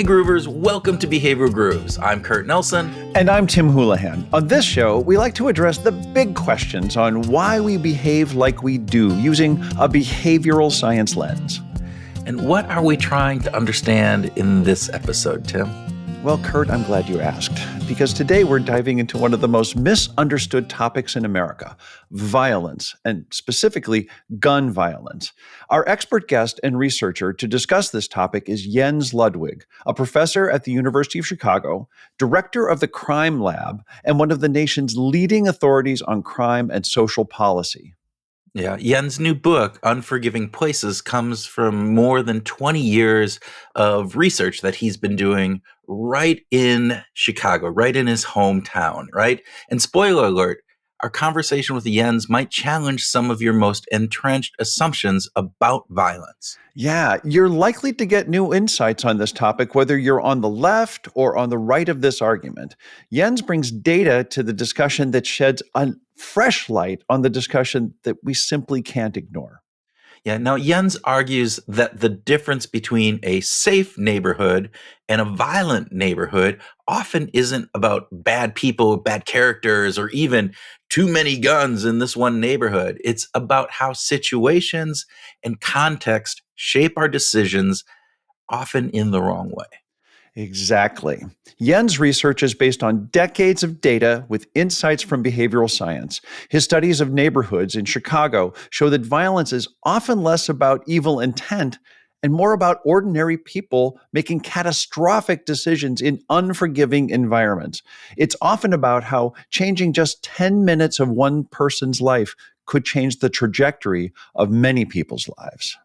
Groovers, welcome to Behavioral Grooves. I'm Kurt Nelson. And I'm Tim Houlihan. On this show, we like to address the big questions on why we behave like we do using a behavioral science lens. And what are we trying to understand in this episode, Tim? Well, Kurt, I'm glad you asked, because today we're diving into one of the most misunderstood topics in America, violence, and specifically gun violence. Our expert guest and researcher to discuss this topic is Jens Ludwig, a professor at the University of Chicago, director of the Crime Lab, and one of the nation's leading authorities on crime and social policy. Yeah, Jens' new book, Unforgiving Places, comes from more than 20 years of research that he's been doing right in Chicago, right in his hometown, right? And spoiler alert, our conversation with Jens might challenge some of your most entrenched assumptions about violence. Yeah, you're likely to get new insights on this topic, whether you're on the left or on the right of this argument. Jens brings data to the discussion that sheds a fresh light on the discussion that we simply can't ignore. Yeah, now Jens argues that the difference between a safe neighborhood and a violent neighborhood often isn't about bad people, bad characters, or even too many guns in this one neighborhood. It's about how situations and context shape our decisions, often in the wrong way. Exactly. Jens' research is based on decades of data with insights from behavioral science. His studies of neighborhoods in Chicago show that violence is often less about evil intent and more about ordinary people making catastrophic decisions in unforgiving environments. It's often about how changing just 10 minutes of one person's life could change the trajectory of many people's lives.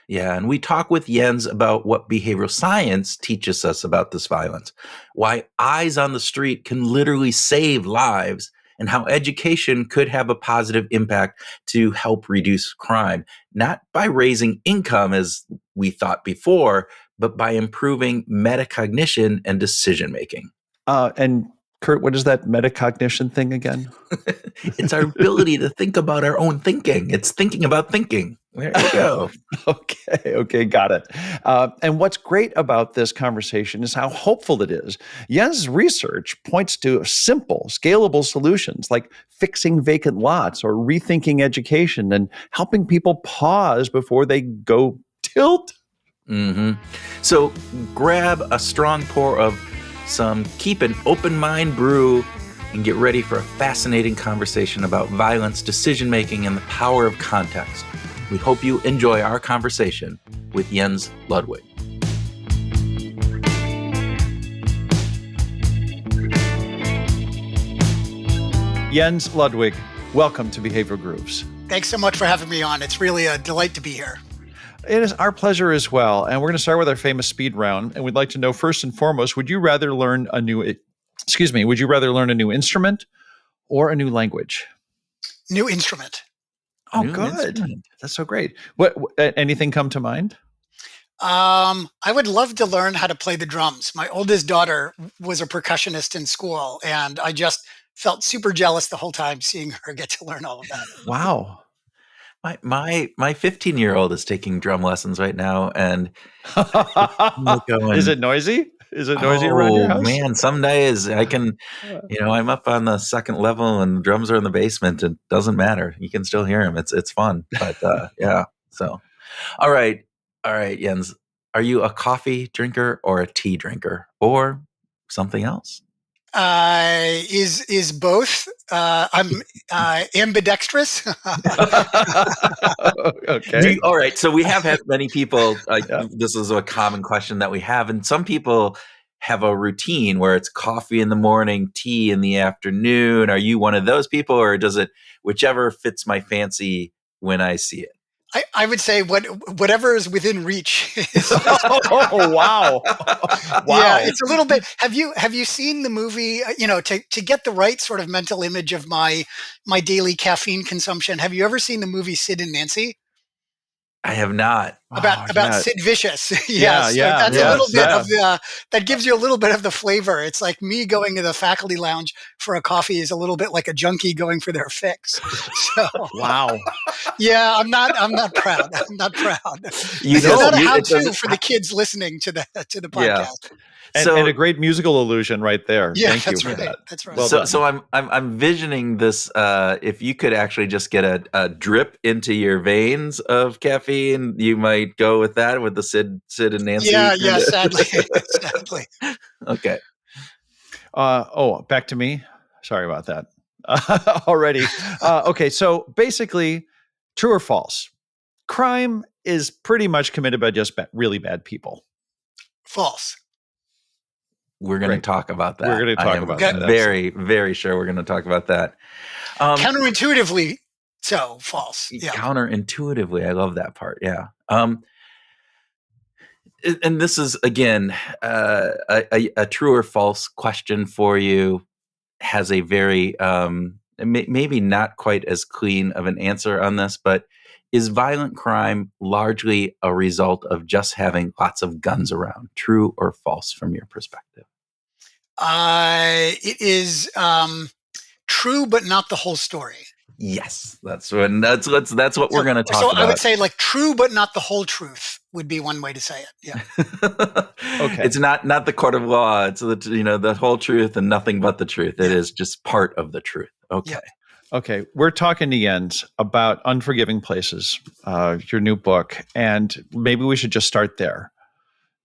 Yeah, and we talk with Jens about what behavioral science teaches us about this violence, why eyes on the street can literally save lives, and how education could have a positive impact to help reduce crime, not by raising income as we thought before, but by improving metacognition and decision making. And Kurt, what is that metacognition thing again? It's our ability to think about our own thinking. It's thinking about thinking. There you go. Okay, got it. And what's great about this conversation is how hopeful it is. Jens' research points to simple, scalable solutions like fixing vacant lots or rethinking education and helping people pause before they go tilt. Mm-hmm. So grab a strong pour of some Keep an Open Mind brew and get ready for a fascinating conversation about violence, decision-making, and the power of context. We hope you enjoy our conversation with Jens Ludwig. Jens Ludwig, welcome to Behavioral Grooves. Thanks so much for having me on. It's really a delight to be here. It is our pleasure as well. And we're going to start with our famous speed round. And we'd like to know first and foremost, would you rather learn a new instrument or a new language? New instrument. Oh, New good. instrument. That's so great. What anything come to mind? I would love to learn how to play the drums. My oldest daughter was a percussionist in school, and I just felt super jealous the whole time seeing her get to learn all of that. Wow. My 15-year-old is taking drum lessons right now, and Is it noisy? Is it noisy around your house? Man, some days I can, I'm up on the second level and the drums are in the basement. It doesn't matter. You can still hear them. It's fun. But yeah. So, all right, Jens. Are you a coffee drinker or a tea drinker or something else? Is both. I'm ambidextrous. Okay. All right. So we have had many people. Yeah. This is a common question that we have, and some people have a routine where it's coffee in the morning, tea in the afternoon. Are you one of those people, or does it whichever fits my fancy when I see it? I would say whatever is within reach. Oh, wow. Yeah, it's a little bit. Have you seen the movie? To get the right sort of mental image of my daily caffeine consumption. Have you ever seen the movie Sid and Nancy? I have not. About Sid Vicious. Yeah, So yeah, that's a little yes, bit yeah. of the that gives you a little bit of the flavor. It's like me going to the faculty lounge for a coffee is a little bit like a junkie going for their fix. So Wow. yeah, I'm not proud. I'm not proud. You This is just not a you it how-to doesn't. for the kids listening to the Yeah. podcast. And So a great musical illusion right there. Yeah, Thank you that's for right. that. That's right. Well so done. so I'm visioning this. If you could actually just get a drip into your veins of caffeine, you might go with that with the Sid and Nancy. Yeah, sadly. Sadly. Okay. Back to me. Sorry about that. Already. Okay, so basically, true or false? Crime is pretty much committed by just really bad people. False. We're going to Great. talk about that. We're going to talk I am about Okay. that. very, very sure we're going to talk about that. Counterintuitively, so false. Yeah. Counterintuitively, I love that part. Yeah. And this is again a true or false question for you. Has a very maybe not quite as clean of an answer on this, but is violent crime largely a result of just having lots of guns around? True or false from your perspective? It is true, but not the whole story. Yes, that's what we're going to talk So about. I would say like true, but not the whole truth would be one way to say it. Yeah. Okay. It's not the court of law. It's the whole truth and nothing but the truth. It is just part of the truth. Okay. Yeah. Okay, we're talking to Jens about Unforgiving Places, your new book, and maybe we should just start there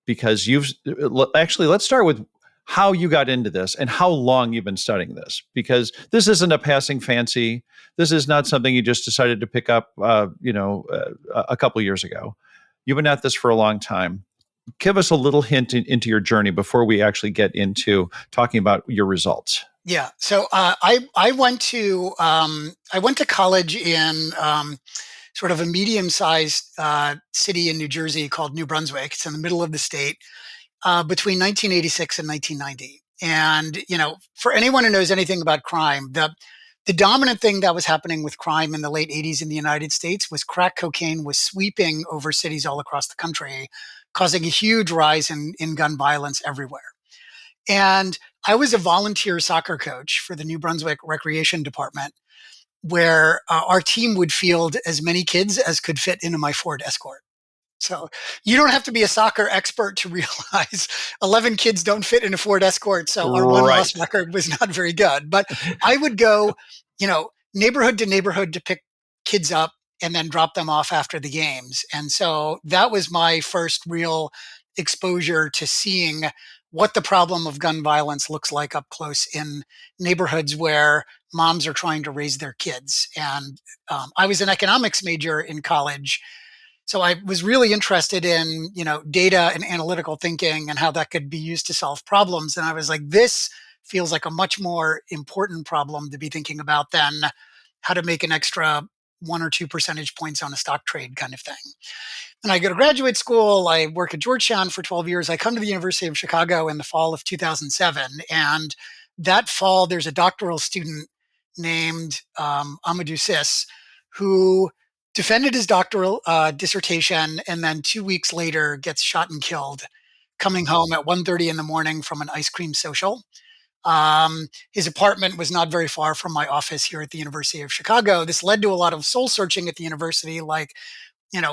because let's start with how you got into this and how long you've been studying this, because this isn't a passing fancy. This is not something you just decided to pick up, a couple years ago. You've been at this for a long time. Give us a little hint into your journey before we actually get into talking about your results. Yeah. So I went to college in sort of a medium-sized city in New Jersey called New Brunswick. It's in the middle of the state between 1986 and 1990. And for anyone who knows anything about crime, the dominant thing that was happening with crime in the late 80s in the United States was crack cocaine was sweeping over cities all across the country, causing a huge rise in gun violence everywhere. And I was a volunteer soccer coach for the New Brunswick Recreation Department, where our team would field as many kids as could fit into my Ford Escort. So you don't have to be a soccer expert to realize 11 kids don't fit in a Ford Escort. So our one loss record was not very good. But I would go, neighborhood to neighborhood to pick kids up and then drop them off after the games. And so that was my first real exposure to seeing what the problem of gun violence looks like up close in neighborhoods where moms are trying to raise their kids. And I was an economics major in college. So I was really interested in, data and analytical thinking and how that could be used to solve problems. And I was like, this feels like a much more important problem to be thinking about than how to make an extra 1 or 2 percentage points on a stock trade kind of thing. And I go to graduate school. I work at Georgetown for 12 years. I come to the University of Chicago in the fall of 2007. And that fall, there's a doctoral student named Amadou Sis who defended his doctoral dissertation and then 2 weeks later gets shot and killed coming home at 1:30 in the morning from an ice cream social. His apartment was not very far from my office here at the University of Chicago. This led to a lot of soul searching at the university, like,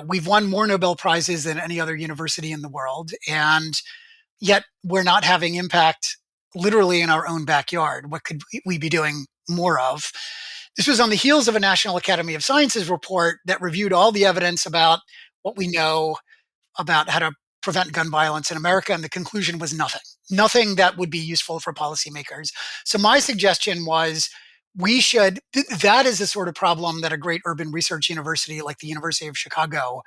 we've won more Nobel Prizes than any other university in the world, and yet we're not having impact literally in our own backyard. What could we be doing more of? This was on the heels of a National Academy of Sciences report that reviewed all the evidence about what we know about how to prevent gun violence in America, and the conclusion was nothing that would be useful for policymakers. So my suggestion was that is the sort of problem that a great urban research university like the University of Chicago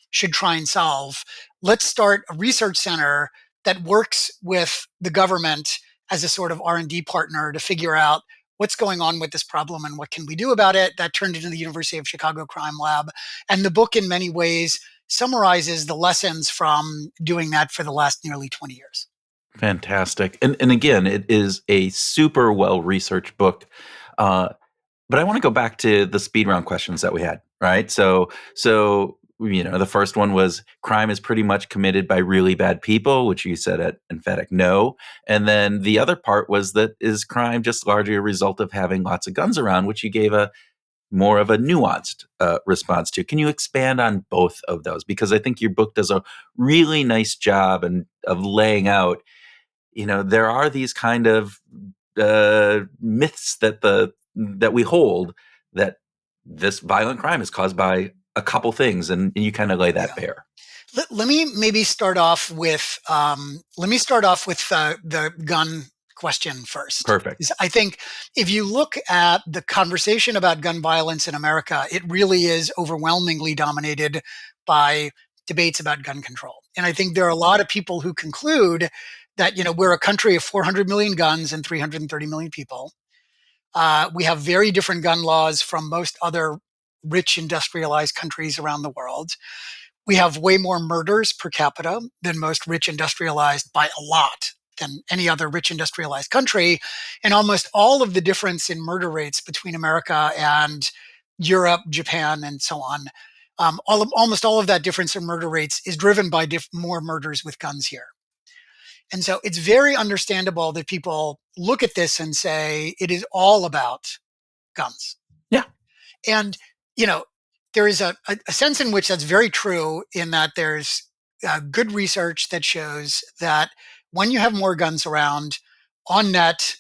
should try and solve. Let's start a research center that works with the government as a sort of R&D partner to figure out what's going on with this problem and what can we do about it. That turned into the University of Chicago Crime Lab. And the book in many ways summarizes the lessons from doing that for the last nearly 20 years. Fantastic. And again, it is a super well-researched book. But I want to go back to the speed round questions that we had, right? So the first one was crime is pretty much committed by really bad people, which you said at emphatic no. And then the other part was that is crime just largely a result of having lots of guns around, which you gave a more of a nuanced response to. Can you expand on both of those? Because I think your book does a really nice job of laying out, there are these kind of myths that we hold that this violent crime is caused by a couple things, and you kind of lay that bare. Let me maybe start off with the gun question first. Perfect. I think if you look at the conversation about gun violence in America, it really is overwhelmingly dominated by debates about gun control. And I think there are a lot of people who conclude that, we're a country of 400 million guns and 330 million people. We have very different gun laws from most other rich industrialized countries around the world. We have way more murders per capita than most rich industrialized, by a lot, than any other rich industrialized country. And almost all of the difference in murder rates between America and Europe, Japan, and so on, almost all of that difference in murder rates is driven by more murders with guns here. And so it's very understandable that people look at this and say it is all about guns. Yeah. And, there is a sense in which that's very true, in that there's good research that shows that when you have more guns around, on net,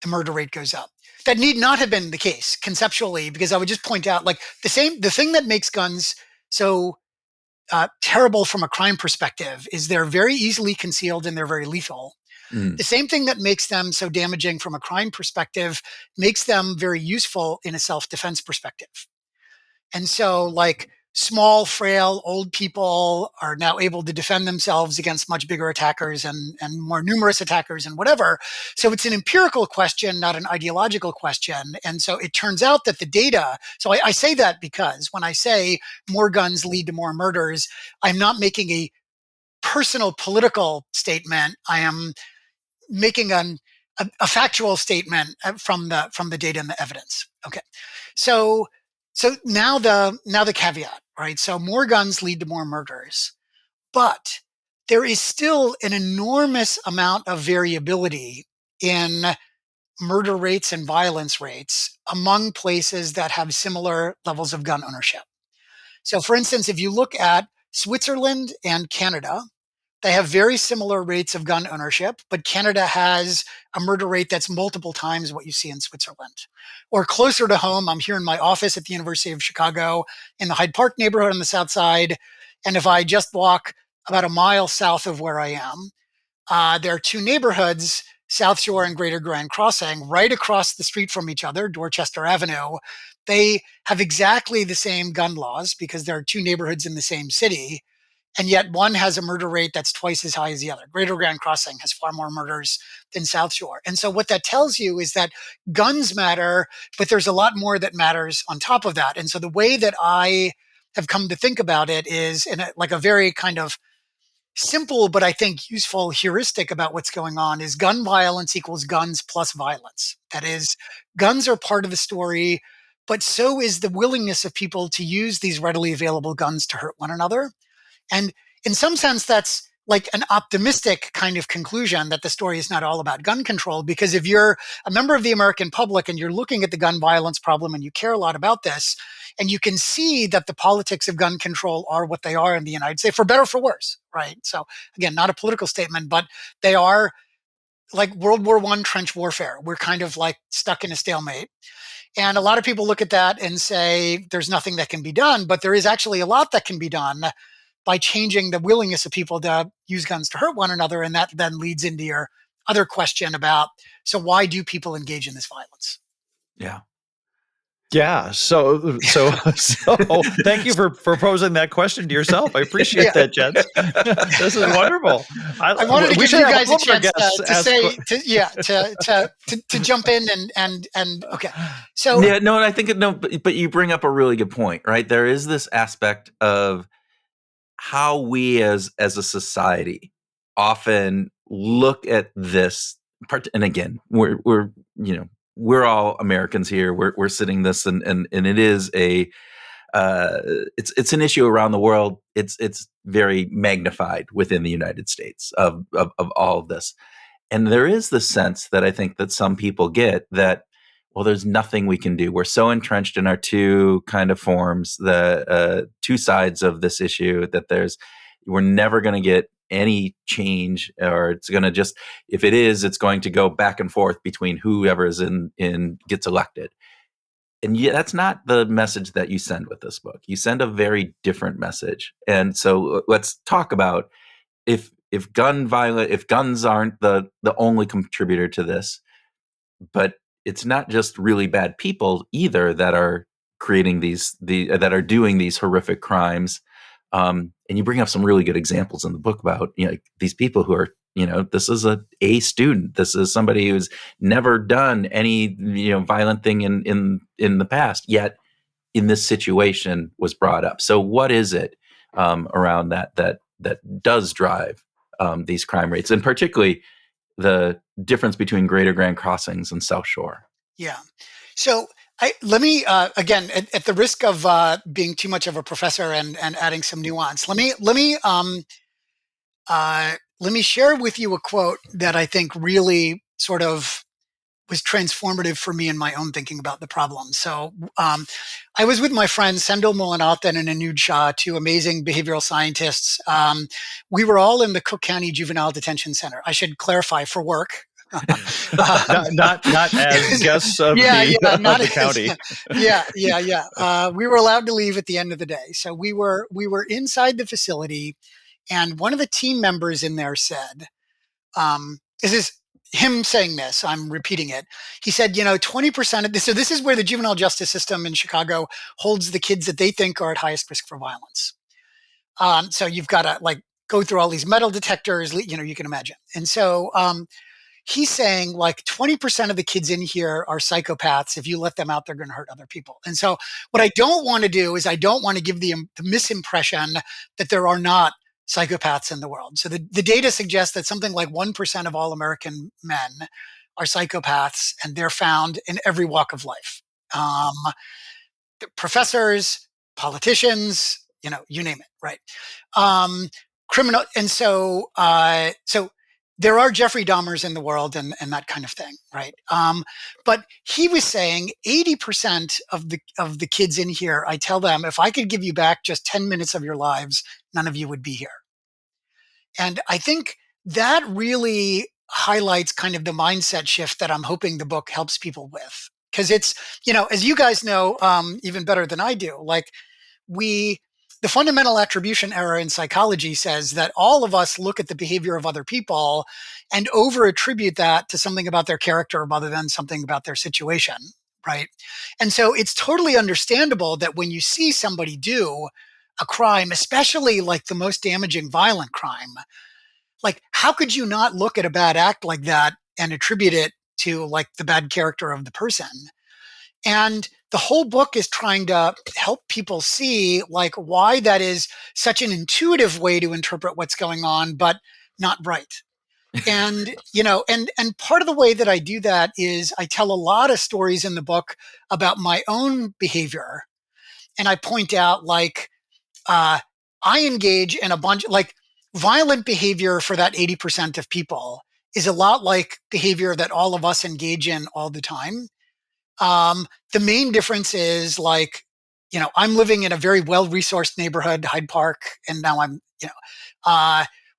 the murder rate goes up. That need not have been the case conceptually, because I would just point out, like, the thing that makes guns so terrible from a crime perspective is they're very easily concealed and they're very lethal. The same thing that makes them so damaging from a crime perspective makes them very useful in a self-defense perspective. And so, like, small, frail, old people are now able to defend themselves against much bigger attackers and more numerous attackers and whatever. So it's an empirical question, not an ideological question. And so it turns out that the data, so I say that because when I say more guns lead to more murders, I'm not making a personal political statement. I am making a factual statement from the data and the evidence. Okay. So now the caveat, right? So more guns lead to more murders, but there is still an enormous amount of variability in murder rates and violence rates among places that have similar levels of gun ownership. So, for instance, if you look at Switzerland and Canada, they have very similar rates of gun ownership, but Canada has a murder rate that's multiple times what you see in Switzerland. Or closer to home, I'm here in my office at the University of Chicago in the Hyde Park neighborhood on the south side. And if I just walk about a mile south of where I am, there are two neighborhoods, South Shore and Greater Grand Crossing, right across the street from each other, Dorchester Avenue. They have exactly the same gun laws because there are two neighborhoods in the same city. And yet one has a murder rate that's twice as high as the other. Greater Grand Crossing has far more murders than South Shore. And so what that tells you is that guns matter, but there's a lot more that matters on top of that. And so the way that I have come to think about it is in a very kind of simple, but I think useful heuristic about what's going on is gun violence equals guns plus violence. That is, guns are part of the story, but so is the willingness of people to use these readily available guns to hurt one another. And in some sense, that's like an optimistic kind of conclusion that the story is not all about gun control, because if you're a member of the American public and you're looking at the gun violence problem and you care a lot about this, and you can see that the politics of gun control are what they are in the United States, for better or for worse, right? So again, not a political statement, but they are like World War I trench warfare. We're kind of like stuck in a stalemate. And a lot of people look at that and say, there's nothing that can be done, but there is actually a lot that can be done by changing the willingness of people to use guns to hurt one another. And that then leads into your other question about, so why do people engage in this violence? Yeah. Yeah. So thank you for posing that question to yourself. I appreciate that, Jens. This is wonderful. I wanted to give you guys a chance to jump in and okay. So yeah, no, I think but you bring up a really good point, right? There is this aspect of how we as a society often look at this part, and again, we're all Americans here. We're sitting this, and it is a it's an issue around the world. It's very magnified within the United States of all of this. And there is the sense that I think that some people get that, well, there's nothing we can do. We're so entrenched in our two kind of forms, the two sides of this issue, that we're never going to get any change, or it's going to just, if it is, it's going to go back and forth between whoever is in gets elected. And yeah, that's not the message that you send with this book. You send a very different message. And so let's talk about if guns aren't the only contributor to this, but it's not just really bad people either that are creating that are doing these horrific crimes. And you bring up some really good examples in the book about, like, these people who are, this is a student. This is somebody who's never done any, violent thing in the past, yet in this situation was brought up. So what is it around that does drive these crime rates, and particularly the difference between Greater Grand Crossings and South Shore? Yeah. So let me again, at the risk of being too much of a professor and adding some nuance, let me share with you a quote that I think really sort of was transformative for me in my own thinking about the problem. So I was with my friends Sendil Mullainathan and Anuj Shah, two amazing behavioral scientists. We were all in the Cook County Juvenile Detention Center. I should clarify, for work. not as guests of the county. We were allowed to leave at the end of the day. So we were inside the facility, and one of the team members in there said, this is him saying this, I'm repeating it. He said, 20% of this, so this is where the juvenile justice system in Chicago holds the kids that they think are at highest risk for violence. So you've got to go through all these metal detectors, you can imagine. And so he's saying 20% of the kids in here are psychopaths. If you let them out, they're going to hurt other people. And so what I don't want to do is I don't want to give the misimpression that there are not psychopaths in the world. So the data suggests that something like 1% of all American men are psychopaths, and they're found in every walk of life. Professors, politicians, you name it, right? Criminal. And so there are Jeffrey Dahmers in the world and that kind of thing, right? But he was saying 80% of the kids in here, I tell them, if I could give you back just 10 minutes of your lives, none of you would be here. And I think that really highlights kind of the mindset shift that I'm hoping the book helps people with. Because it's, as you guys know, even better than I do, the fundamental attribution error in psychology says that all of us look at the behavior of other people and over-attribute that to something about their character rather than something about their situation, right? And so it's totally understandable that when you see somebody do a crime, especially the most damaging violent crime, how could you not look at a bad act like that and attribute it to the bad character of the person? And the whole book is trying to help people see why that is such an intuitive way to interpret what's going on, but not right. And, and part of the way that I do that is I tell a lot of stories in the book about my own behavior. And I point out I engage in a bunch violent behavior for that 80% of people is a lot like behavior that all of us engage in all the time. The main difference is I'm living in a very well-resourced neighborhood, Hyde Park, and now I'm,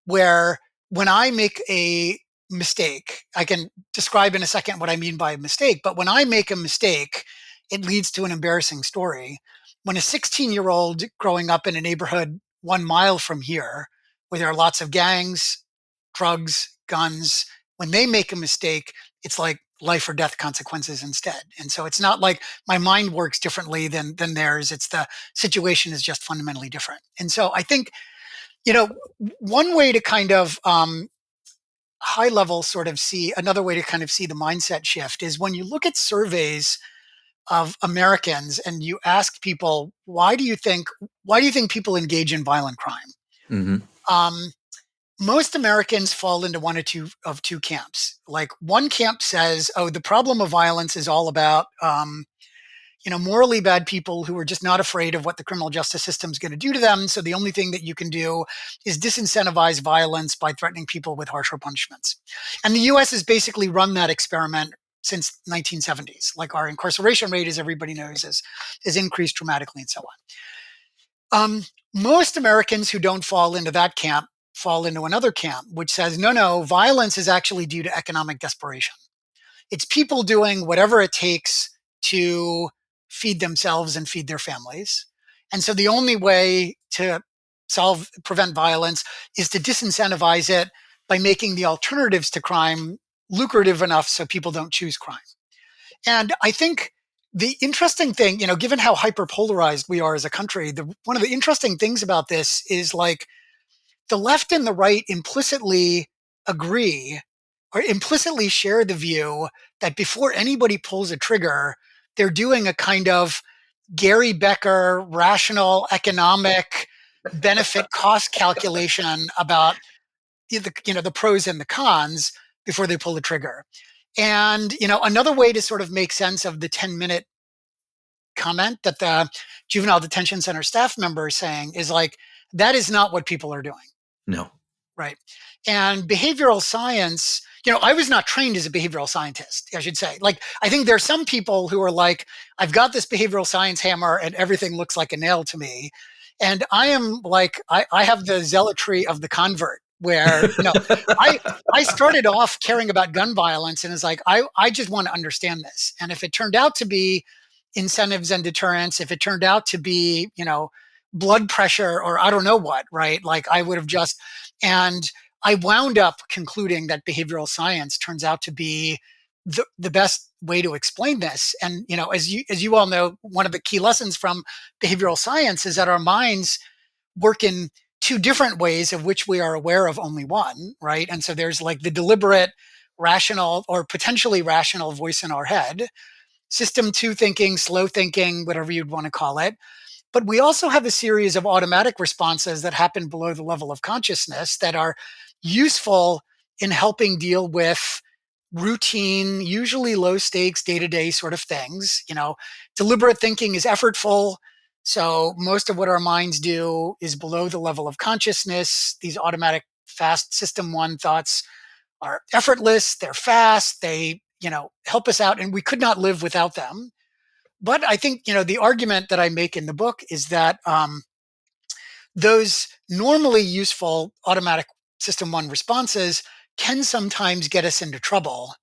where when I make a mistake, I can describe in a second what I mean by a mistake, but when I make a mistake, it leads to an embarrassing story. When a 16-year-old growing up in a neighborhood 1 mile from here, where there are lots of gangs, drugs, guns, when they make a mistake, it's life or death consequences instead. And so it's not like my mind works differently than theirs. It's the situation is just fundamentally different. And so I think, one way to kind of high level another way to kind of see the mindset shift is when you look at surveys of Americans and you ask people, why do you think people engage in violent crime? Mm-hmm. Most Americans fall into one of two camps. One camp says, oh, the problem of violence is all about, morally bad people who are just not afraid of what the criminal justice system is going to do to them. So the only thing that you can do is disincentivize violence by threatening people with harsher punishments. And the US has basically run that experiment since 1970s. Like our incarceration rate, as everybody knows, is increased dramatically and so on. Most Americans who don't fall into that camp fall into another camp, which says, no, violence is actually due to economic desperation. It's people doing whatever it takes to feed themselves and feed their families. And so the only way to prevent violence is to disincentivize it by making the alternatives to crime lucrative enough so people don't choose crime. And I think the interesting thing, given how hyperpolarized we are as a country, one of the interesting things about this is like the left and the right implicitly agree or implicitly share the view that before anybody pulls a trigger, they're doing a kind of Gary Becker rational economic benefit cost calculation about the pros and the cons before they pull the trigger. And another way to sort of make sense of the 10-minute comment that the juvenile detention center staff member is saying is like, that is not what people are doing. No. Right. And behavioral science, I was not trained as a behavioral scientist, I should say. Like, I think there are some people who are like, I've got this behavioral science hammer and everything looks like a nail to me. And I am like, I have the zealotry of the convert where, I started off caring about gun violence and it's like, I just want to understand this. And if it turned out to be incentives and deterrence, if it turned out to be, blood pressure or I don't know what, right? Like I would have and I wound up concluding that behavioral science turns out to be the best way to explain this. And, as you all know, one of the key lessons from behavioral science is that our minds work in two different ways of which we are aware of only one, right? And so there's like the deliberate, rational or potentially rational voice in our head, system two thinking, slow thinking, whatever you'd want to call it. But we also have a series of automatic responses that happen below the level of consciousness that are useful in helping deal with routine, usually low stakes, day-to-day sort of things. Deliberate thinking is effortful. So most of what our minds do is below the level of consciousness. These automatic, fast system one thoughts are effortless. They're fast. They, help us out, and we could not live without them. But I think, the argument that I make in the book is that those normally useful automatic system one responses can sometimes get us into trouble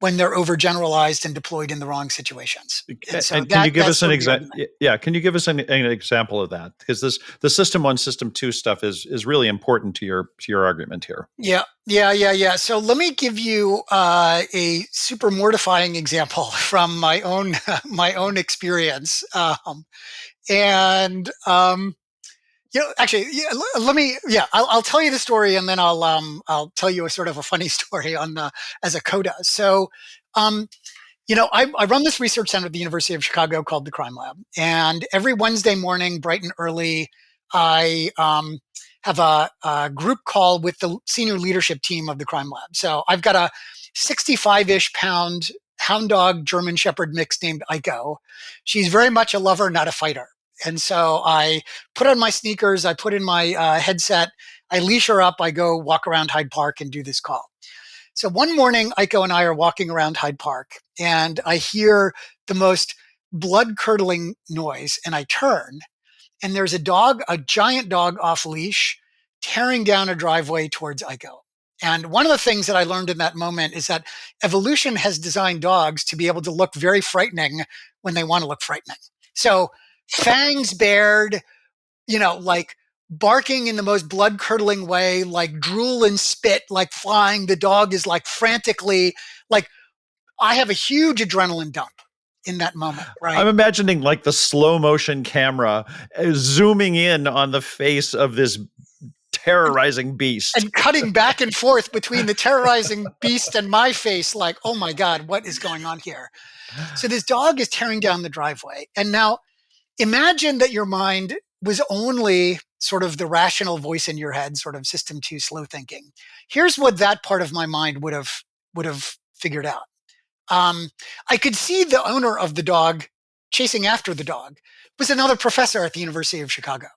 when they're overgeneralized and deployed in the wrong situations. And so can you give us an example? Yeah, can you give us an example of that? Because the system one, system two stuff is really important to your argument here. Yeah. So let me give you a super mortifying example from my own experience, I'll tell you the story and then I'll tell you a sort of a funny story as a coda. So, I run this research center at the University of Chicago called the Crime Lab, and every Wednesday morning, bright and early, I have a group call with the senior leadership team of the Crime Lab. So I've got a 65-ish pound hound dog German Shepherd mix named Aiko. She's very much a lover, not a fighter. And so I put on my sneakers, I put in my headset, I leash her up, I go walk around Hyde Park and do this call. So one morning, Aiko and I are walking around Hyde Park and I hear the most blood-curdling noise and I turn and there's a giant dog off leash, tearing down a driveway towards Aiko. And one of the things that I learned in that moment is that evolution has designed dogs to be able to look very frightening when they want to look frightening. So fangs bared, like barking in the most blood-curdling way, like drool and spit, like flying. The dog is like frantically, like I have a huge adrenaline dump in that moment, right? I'm imagining like the slow motion camera zooming in on the face of this terrorizing beast and cutting back and forth between the terrorizing beast and my face, like, oh my God, what is going on here? So this dog is tearing down the driveway. And now imagine that your mind was only sort of the rational voice in your head, sort of system two, slow thinking. Here's what that part of my mind would have figured out. I could see the owner of the dog chasing after the dog was another professor at the University of Chicago.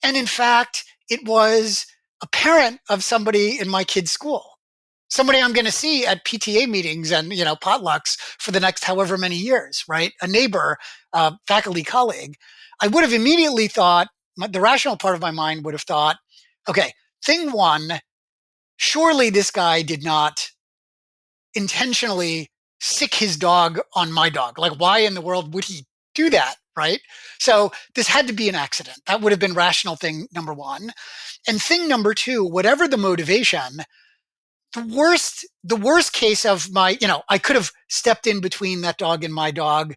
And in fact, it was a parent of somebody in my kid's school, somebody I'm going to see at PTA meetings and, potlucks for the next however many years, right? A neighbor, faculty colleague. I would have immediately thought, the rational part of my mind would have thought, okay, thing one, surely this guy did not intentionally sick his dog on my dog. Like, why in the world would he do that, right? So this had to be an accident. That would have been rational thing number one. And thing number two, whatever the motivation, the worst case of my, I could have stepped in between that dog and my dog.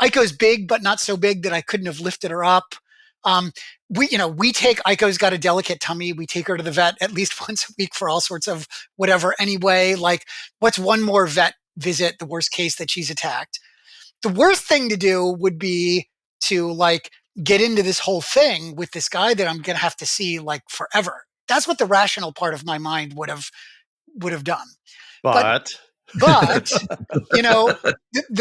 Aiko's big, but not so big that I couldn't have lifted her up. We take, Aiko's got a delicate tummy. We take her to the vet at least once a week for all sorts of whatever anyway. Like, what's one more vet visit, the worst case that she's attacked? The worst thing to do would be to get into this whole thing with this guy that I'm going to have to see forever. That's what the rational part of my mind would have done. But the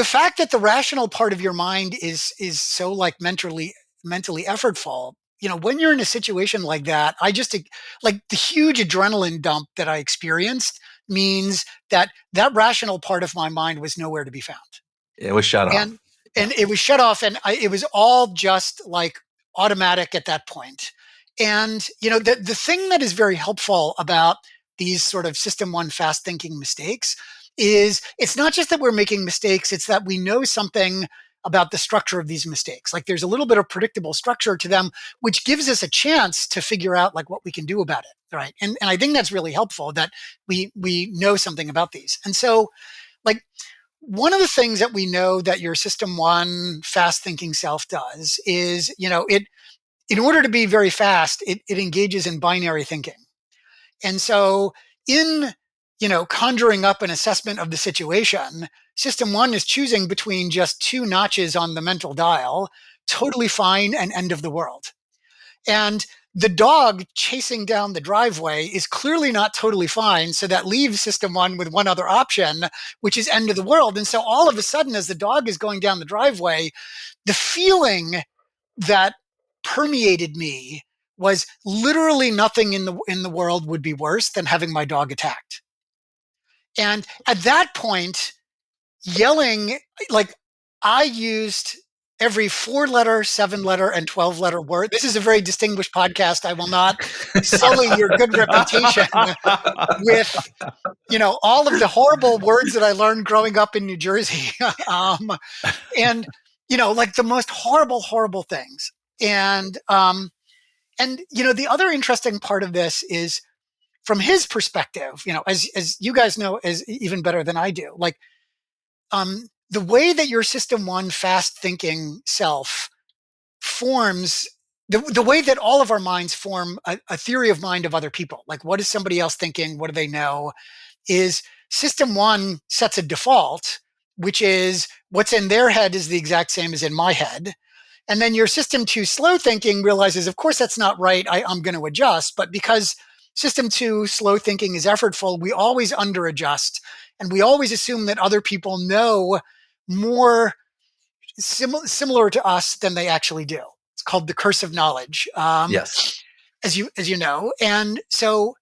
fact that the rational part of your mind is so mentally effortful, when you're in a situation like that, I just the huge adrenaline dump that I experienced means that rational part of my mind was nowhere to be found. It was shut off. And it was shut off, and it was all just automatic at that point. And the thing that is very helpful about these sort of system one fast thinking mistakes is it's not just that we're making mistakes, it's that we know something about the structure of these mistakes. There's a little bit of predictable structure to them, which gives us a chance to figure out what we can do about it, right? And I think that's really helpful that we know something about these. And so one of the things that we know that your system one fast thinking self does is, it, in order to be very fast, it engages in binary thinking. And so in, conjuring up an assessment of the situation, system one is choosing between just two notches on the mental dial, totally fine and end of the world. And the dog chasing down the driveway is clearly not totally fine. So that leaves system one with one other option, which is end of the world. And so all of a sudden, as the dog is going down the driveway, the feeling that permeated me was literally nothing in the world would be worse than having my dog attacked. And at that point, yelling, I used every 4-letter, 7-letter, and 12-letter word. This is a very distinguished podcast. I will not sully your good reputation with, all of the horrible words that I learned growing up in New Jersey. And, the most horrible, horrible things. And the other interesting part of this is from his perspective, as you guys know, as even better than I do, the way that your system one fast thinking self forms, the way that all of our minds form a theory of mind of other people, what is somebody else thinking? What do they know? Is system one sets a default, which is what's in their head is the exact same as in my head. And then your system two slow thinking realizes, of course, that's not right. I'm going to adjust. But because system two slow thinking is effortful, we always under adjust. And we always assume that other people know more similar to us than they actually do. It's called the curse of knowledge. Yes. As you know. And so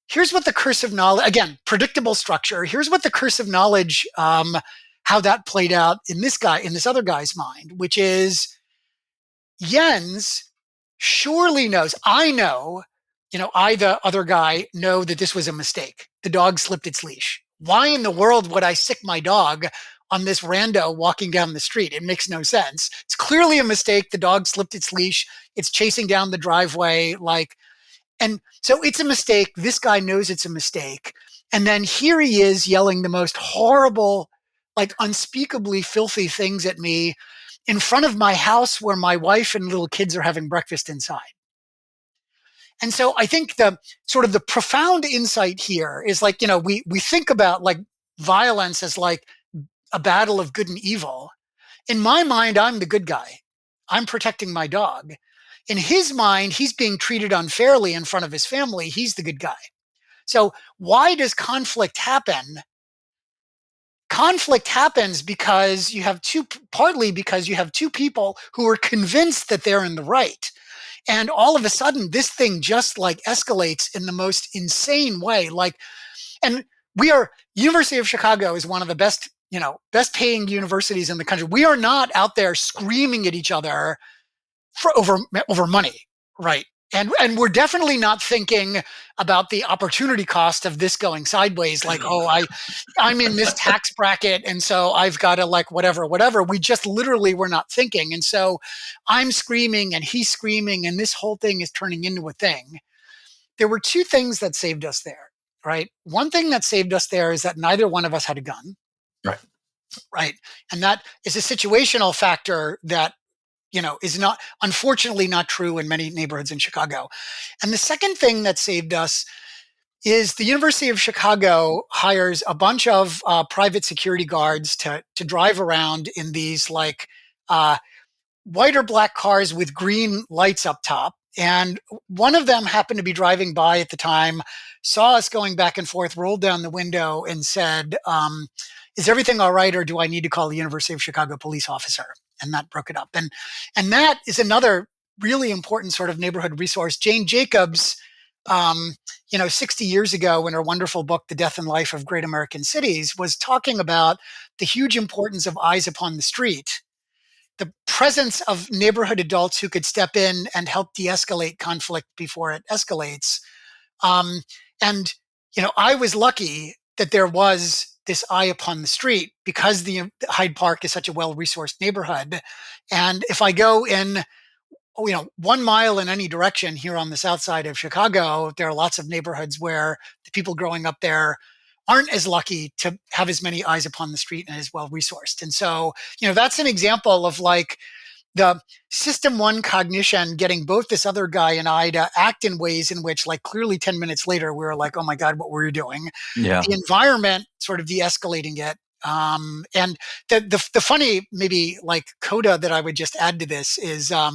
here's what the curse of knowledge, again, predictable structure. Here's what the curse of knowledge, how that played out in this other guy's mind, which is Jens surely knows, I know, I, the other guy, know that this was a mistake. The dog slipped its leash. Why in the world would I sick my dog on this rando walking down the street? It makes no sense. It's clearly a mistake. The dog slipped its leash. It's chasing down the driveway. And so it's a mistake. This guy knows it's a mistake. And then here he is yelling the most horrible, unspeakably filthy things at me in front of my house where my wife and little kids are having breakfast inside. And so I think the sort of the profound insight here is we think about violence as a battle of good and evil. In my mind, I'm the good guy. I'm protecting my dog. In his mind, he's being treated unfairly in front of his family. He's the good guy. So why does conflict happen? conflict happens partly because you have two people who are convinced that they're in the right. And all of a sudden, this thing just like escalates in the most insane way. And University of Chicago is one of the best paying universities in the country. We are not out there screaming at each other over money, right? And we're definitely not thinking about the opportunity cost of this going sideways, like, I'm in this tax bracket, and so I've got to like whatever. We just literally were not thinking. And so I'm screaming and he's screaming, and this whole thing is turning into a thing. There were two things that saved us there, right? One thing that saved us there is that neither one of us had a gun. Right. And that is a situational factor that is unfortunately not true in many neighborhoods in Chicago. And the second thing that saved us is the University of Chicago hires a bunch of private security guards to drive around in these white or black cars with green lights up top. And one of them happened to be driving by at the time, saw us going back and forth, rolled down the window and said, is everything all right, or do I need to call the University of Chicago police officer? And that broke it up. And that is another really important sort of neighborhood resource. Jane Jacobs, 60 years ago in her wonderful book, The Death and Life of Great American Cities, was talking about the huge importance of eyes upon the street, the presence of neighborhood adults who could step in and help de-escalate conflict before it escalates. I was lucky that there was this eye upon the street because the Hyde Park is such a well-resourced neighborhood. And if I go in, 1 mile in any direction here on the south side of Chicago, there are lots of neighborhoods where the people growing up there aren't as lucky to have as many eyes upon the street and as well-resourced. And so, that's an example of the system one cognition getting both this other guy and I to act in ways in which clearly 10 minutes later, we were like, oh my God, what were you doing? Yeah. The environment sort of de-escalating it. And the funny, maybe coda that I would just add to this is I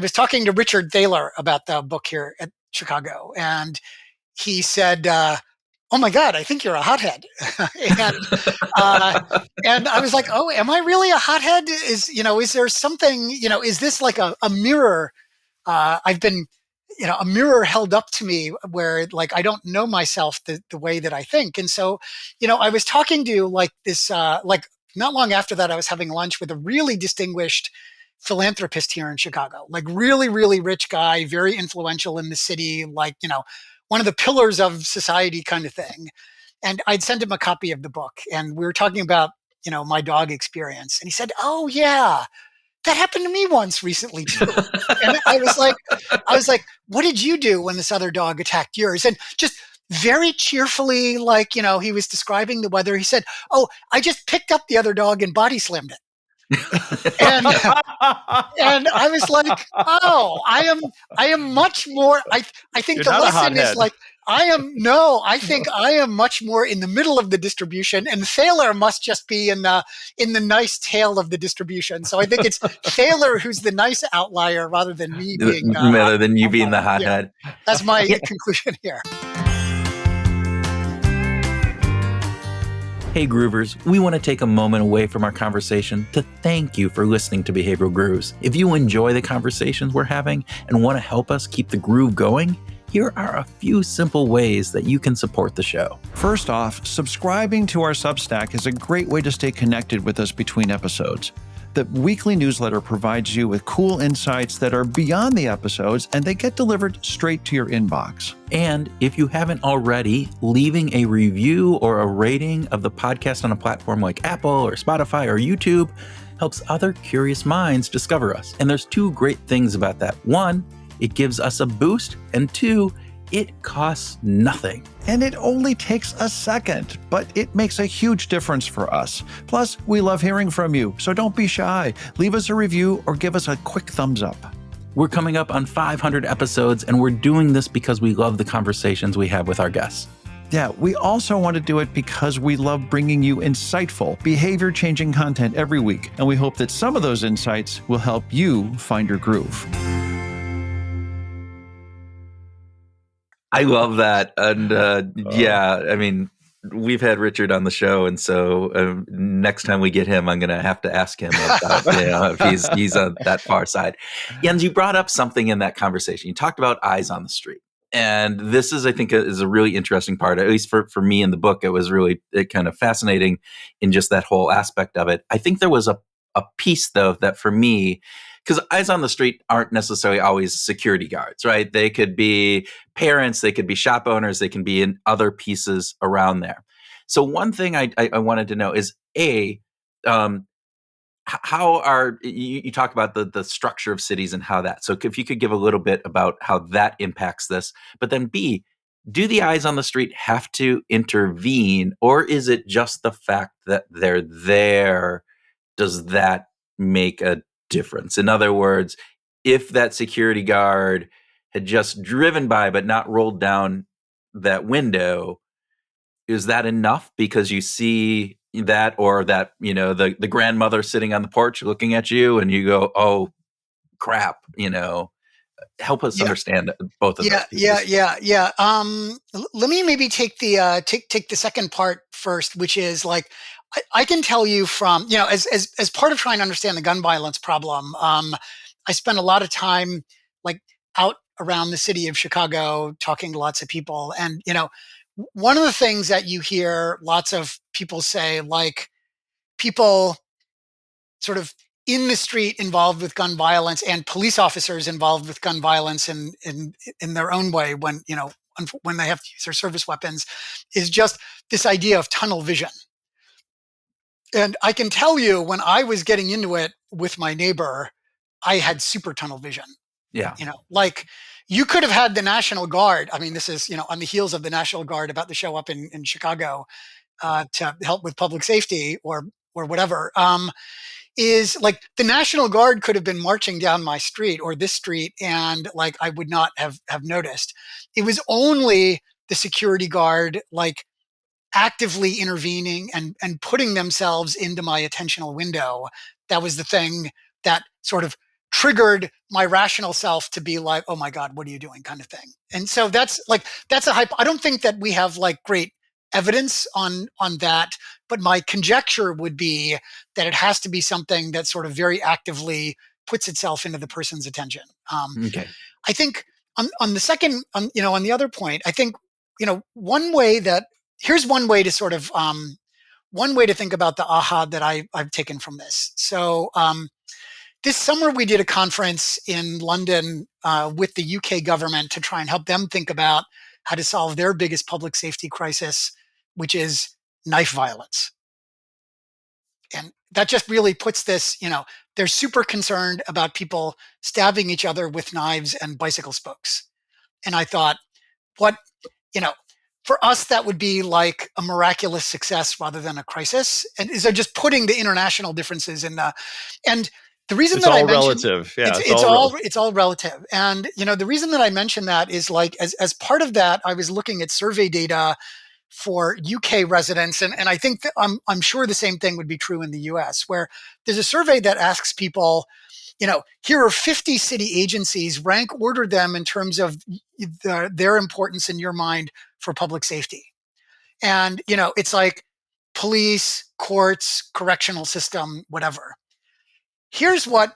was talking to Richard Thaler about the book here at Chicago, and he said, oh my God, I think you're a hothead. And I was like, oh, am I really a hothead? Is there something, is this like a mirror? I've been, a mirror held up to me where I don't know myself the way that I think. And so, I was talking to this, not long after that, I was having lunch with a really distinguished philanthropist here in Chicago, really, really rich guy, very influential in the city, one of the pillars of society kind of thing. And I'd sent him a copy of the book, and we were talking about, my dog experience. And he said, oh yeah, that happened to me once recently too. And I was like, what did you do when this other dog attacked yours? And just very cheerfully, he was describing the weather. He said, oh, I just picked up the other dog and body slammed it. and I was like, oh, I am much more. I think You're the not a lesson is hothead. I think I am much more in the middle of the distribution, and Thaler must just be in the nice tail of the distribution. So I think it's Thaler who's the nice outlier rather than me being rather than you being the hothead. Yeah, that's my conclusion here. Hey Groovers, we want to take a moment away from our conversation to thank you for listening to Behavioral Grooves. If you enjoy the conversations we're having and want to help us keep the groove going, here are a few simple ways that you can support the show. First off, subscribing to our Substack is a great way to stay connected with us between episodes. The weekly newsletter provides you with cool insights that are beyond the episodes, and they get delivered straight to your inbox. And if you haven't already, leaving a review or a rating of the podcast on a platform like Apple or Spotify or YouTube helps other curious minds discover us. And there's two great things about that. One, it gives us a boost, and two, it costs nothing. And it only takes a second, but it makes a huge difference for us. Plus, we love hearing from you, so don't be shy. Leave us a review or give us a quick thumbs up. We're coming up on 500 episodes, and we're doing this because we love the conversations we have with our guests. Yeah, we also want to do it because we love bringing you insightful, behavior-changing content every week, and we hope that some of those insights will help you find your groove. I love that. And we've had Richard on the show, and so next time we get him, I'm going to have to ask him about if he's on that far side. Jens, you brought up something in that conversation. You talked about eyes on the street, and this is, I think, is a really interesting part. At least for me in the book, it was really kind of fascinating in just that whole aspect of it. I think there was a piece though that for me, because eyes on the street aren't necessarily always security guards, right? They could be parents, they could be shop owners, they can be in other pieces around there. So one thing I wanted to know is um, how are you talk about the structure of cities and how that. So if you could give a little bit about how that impacts this, but then B, do the eyes on the street have to intervene, or is it just the fact that they're there? Does that make a difference? In other words, if that security guard had just driven by but not rolled down that window, is that enough because you see that, or that, the grandmother sitting on the porch looking at you and you go, oh crap, help us Yeah, understand both of yeah, those pieces. yeah. Let me maybe take the take the second part first, which is like I can tell you from as part of trying to understand the gun violence problem. I spent a lot of time like out around the city of Chicago talking to lots of people, and one of the things that you hear lots of people say, like people sort of in the street involved with gun violence and police officers involved with gun violence in their own way when they have to use their service weapons, is just this idea of tunnel vision. And I can tell you, when I was getting into it with my neighbor, I had super tunnel vision. Yeah. Like you could have had the National Guard. I mean, this is, on the heels of the National Guard about to show up in Chicago to help with public safety or whatever. Is like the National Guard could have been marching down my street or this street, and like I would not have noticed. It was only the security guard like actively intervening and putting themselves into my attentional window. That was the thing that sort of triggered my rational self to be like, oh my God, what are you doing, kind of thing. And so that's a hype. I don't think that we have like great evidence on that, but my conjecture would be that it has to be something that sort of very actively puts itself into the person's attention. Okay. I think on the second, on the other point, I think, one way that here's one way to sort of one way to think about the aha that I've taken from this. So this summer we did a conference in London with the UK government to try and help them think about how to solve their biggest public safety crisis, which is knife violence. And that just really puts this, they're super concerned about people stabbing each other with knives and bicycle spokes. And I thought, what, you know, for us, that would be like a miraculous success rather than a crisis. And is they're just putting the international differences in and the reason It's that I all mentioned relative. Yeah, it's all relative. And the reason that I mentioned that is like as part of that, I was looking at survey data for UK residents, and I think that I'm sure the same thing would be true in the US, where there's a survey that asks people, here are 50 city agencies, rank order them in terms of their importance in your mind for public safety. And, it's like police, courts, correctional system, whatever. Here's what,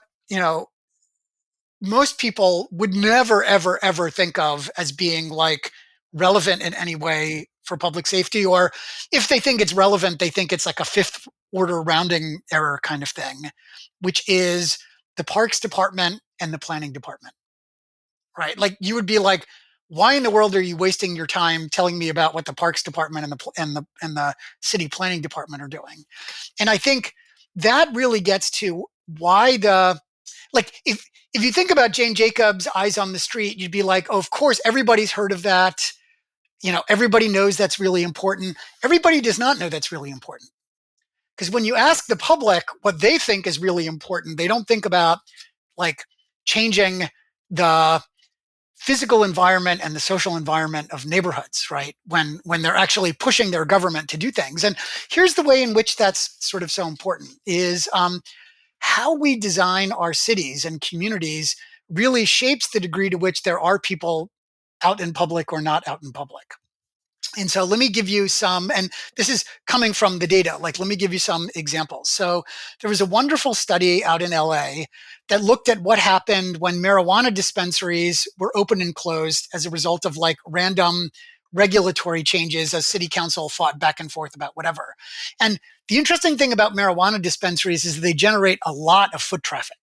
most people would never, ever, ever think of as being like relevant in any way for public safety. Or if they think it's relevant, they think it's like a fifth order rounding error kind of thing, which is the parks department and the planning department, right? Like you would be like, why in the world are you wasting your time telling me about what the parks department and the city planning department are doing? And I think that really gets to why if you think about Jane Jacobs' Eyes on the Street, you'd be like, oh, of course, everybody's heard of that. Everybody knows that's really important. Everybody does not know that's really important. Because when you ask the public what they think is really important, they don't think about like changing the physical environment and the social environment of neighborhoods, right? When they're actually pushing their government to do things. And here's the way in which that's sort of so important is how we design our cities and communities really shapes the degree to which there are people out in public or not out in public. And so let me give you some, and this is coming from the data, like let me give you some examples. So there was a wonderful study out in LA that looked at what happened when marijuana dispensaries were open and closed as a result of like random regulatory changes as city council fought back and forth about whatever. And the interesting thing about marijuana dispensaries is they generate a lot of foot traffic.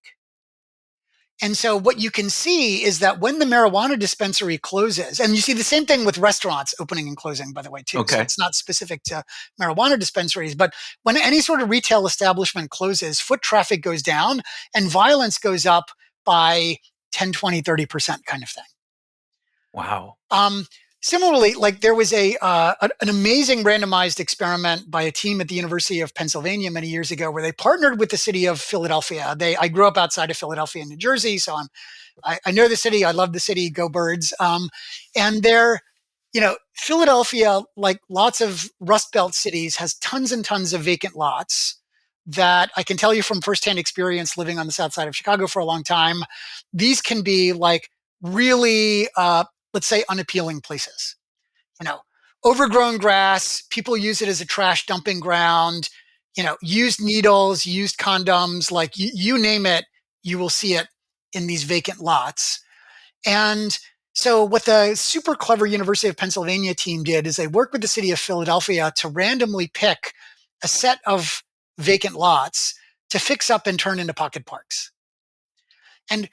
And so what you can see is that when the marijuana dispensary closes, and you see the same thing with restaurants opening and closing, by the way, too. So Okay. it's not specific to marijuana dispensaries, but when any sort of retail establishment closes, foot traffic goes down and violence goes up by 10, 20, 30% kind of thing. Wow. Similarly, like there was an amazing randomized experiment by a team at the University of Pennsylvania many years ago, where they partnered with the city of Philadelphia. I grew up outside of Philadelphia, New Jersey, so I know the city. I love the city. Go Birds! And they're, Philadelphia, like lots of Rust Belt cities, has tons and tons of vacant lots that I can tell you from firsthand experience living on the south side of Chicago for a long time. These can be like really, let's say, unappealing places. You know, overgrown grass, people use it as a trash dumping ground, used needles, used condoms, like you name it, you will see it in these vacant lots. And so what the super clever University of Pennsylvania team did is they worked with the city of Philadelphia to randomly pick a set of vacant lots to fix up and turn into pocket parks. And,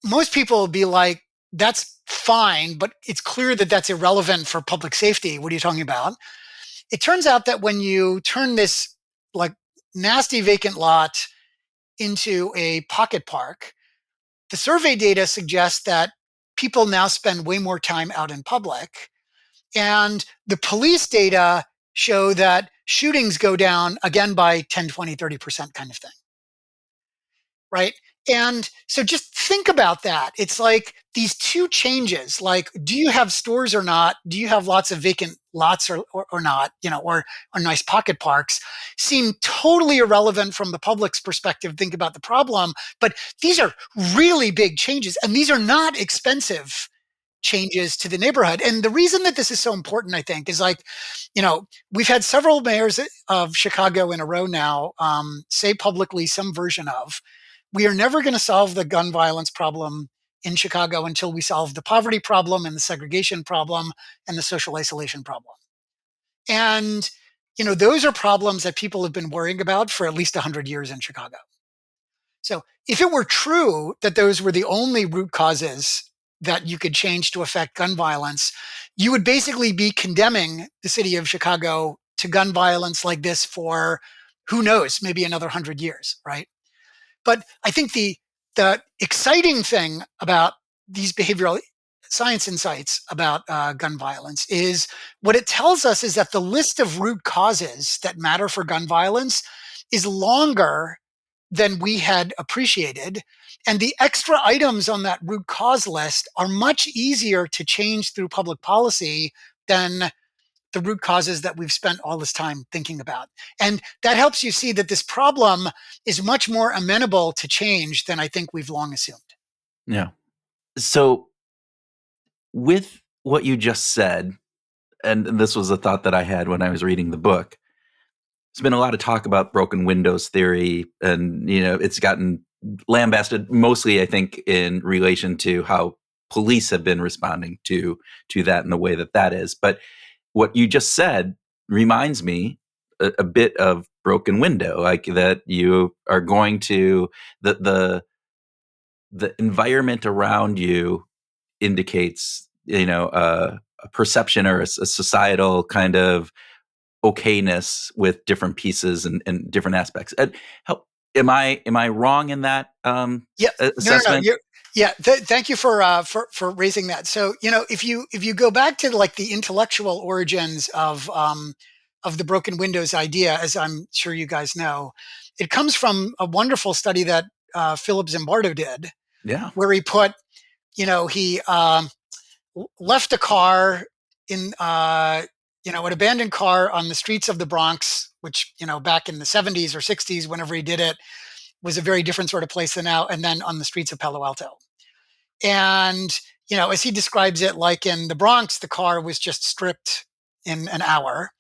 most people will be like, that's fine, but it's clear that that's irrelevant for public safety. What are you talking about? It turns out that when you turn this like nasty vacant lot into a pocket park, the survey data suggests that people now spend way more time out in public. And the police data show that shootings go down again by 10, 20, 30% kind of thing. Right. And so just think about that. It's like these two changes, like, do you have stores or not? Do you have lots of vacant lots or not, or nice pocket parks, seem totally irrelevant from the public's perspective. Think about the problem. But these are really big changes, and these are not expensive changes to the neighborhood. And the reason that this is so important, I think, is like, we've had several mayors of Chicago in a row now say publicly some version of, we are never going to solve the gun violence problem in Chicago until we solve the poverty problem and the segregation problem and the social isolation problem. And, those are problems that people have been worrying about for at least 100 years in Chicago. So if it were true that those were the only root causes that you could change to affect gun violence, you would basically be condemning the city of Chicago to gun violence like this for, who knows, maybe another 100 years, right? But I think the exciting thing about these behavioral science insights about gun violence is what it tells us is that the list of root causes that matter for gun violence is longer than we had appreciated. And the extra items on that root cause list are much easier to change through public policy than the root causes that we've spent all this time thinking about. And that helps you see that this problem is much more amenable to change than I think we've long assumed. Yeah. So with what you just said, and this was a thought that I had when I was reading the book, there's been a lot of talk about broken windows theory, and it's gotten lambasted mostly, I think, in relation to how police have been responding to that in the way that is. But what you just said reminds me a bit of broken window, like that you are going to the environment around you indicates a perception or a societal kind of okayness with different pieces and different aspects. And am I wrong in that assessment? No. Thank you for raising that. So if you go back to like the intellectual origins of the broken windows idea, as I'm sure you guys know, it comes from a wonderful study that Philip Zimbardo did. Yeah. Where he put, he left a car in an abandoned car on the streets of the Bronx, which back in the 70s or 60s, whenever he did it, was a very different sort of place than now, and then on the streets of Palo Alto. And as he describes it, like in the Bronx, the car was just stripped in an hour.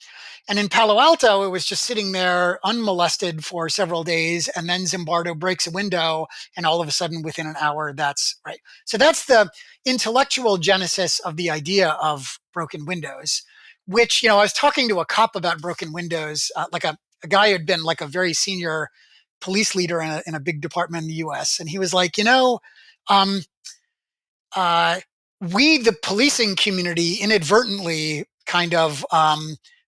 And in Palo Alto, it was just sitting there unmolested for several days. And then Zimbardo breaks a window, and all of a sudden, within an hour, that's right. So that's the intellectual genesis of the idea of broken windows, which, I was talking to a cop about broken windows, like a guy who had been like a very senior police leader in a big department in the US. And he was like, um, uh, we, the policing community, inadvertently kind of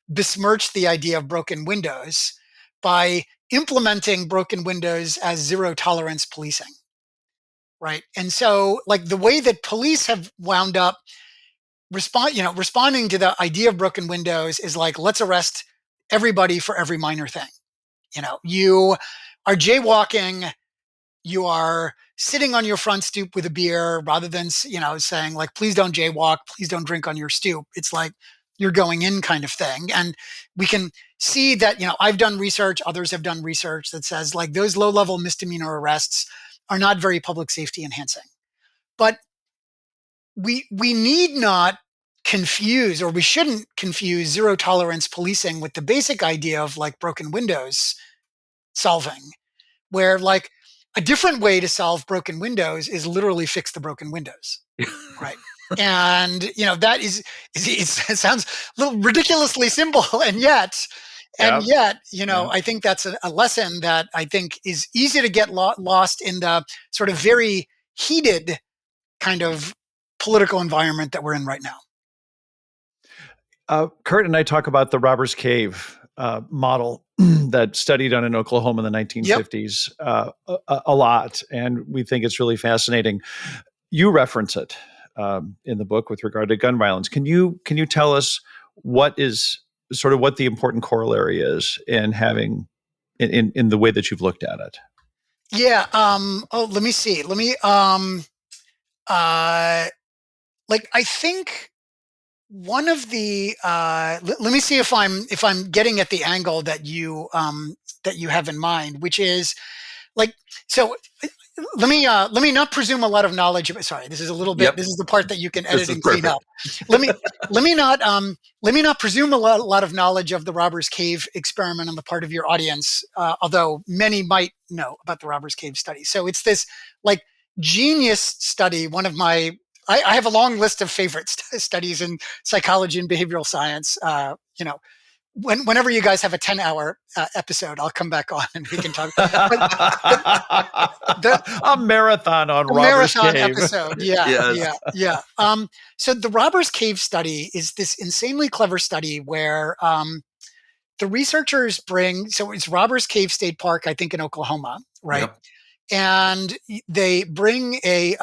besmirched the idea of broken windows by implementing broken windows as zero tolerance policing. Right. And so, like, the way that police have wound up responding to the idea of broken windows is like, let's arrest everybody for every minor thing. You are jaywalking, you are sitting on your front stoop with a beer rather than, saying like, please don't jaywalk, please don't drink on your stoop. It's like you're going in kind of thing. And we can see that, I've done research, others have done research that says like those low level misdemeanor arrests are not very public safety enhancing. But we need not confuse, or we shouldn't confuse, zero tolerance policing with the basic idea of like broken windows solving, where like a different way to solve broken windows is literally fix the broken windows. Right. And, that it sounds a little ridiculously simple. And yet, I think that's a lesson that I think is easy to get lost in the sort of very heated kind of political environment that we're in right now. Kurt and I talk about the Robbers Cave model that studied done in Oklahoma in the 1950s a lot, and we think it's really fascinating. You reference it in the book with regard to gun violence. Can you tell us what is sort of what the important corollary is in having in the way that you've looked at it? Yeah. Let me see. Let me I think one of the let me see if I'm getting at the angle that you have in mind, which is like, so let me not presume a lot of knowledge. Sorry, this is a little bit. Yep. This is the part that you can This edit is and clean perfect. up. Let me not presume a lot of knowledge of the Robbers Cave experiment on the part of your audience, although many might know about the Robbers Cave study. So it's this like genius study. One of my I have a long list of favorite studies in psychology and behavioral science. Whenever you guys have a 10-hour episode, I'll come back on and we can talk. But A marathon on a Robbers marathon Cave. episode. Yeah, Yes. yeah. So the Robbers Cave study is this insanely clever study where the researchers so it's Robbers Cave State Park, I think in Oklahoma, right? Yep. And they bring a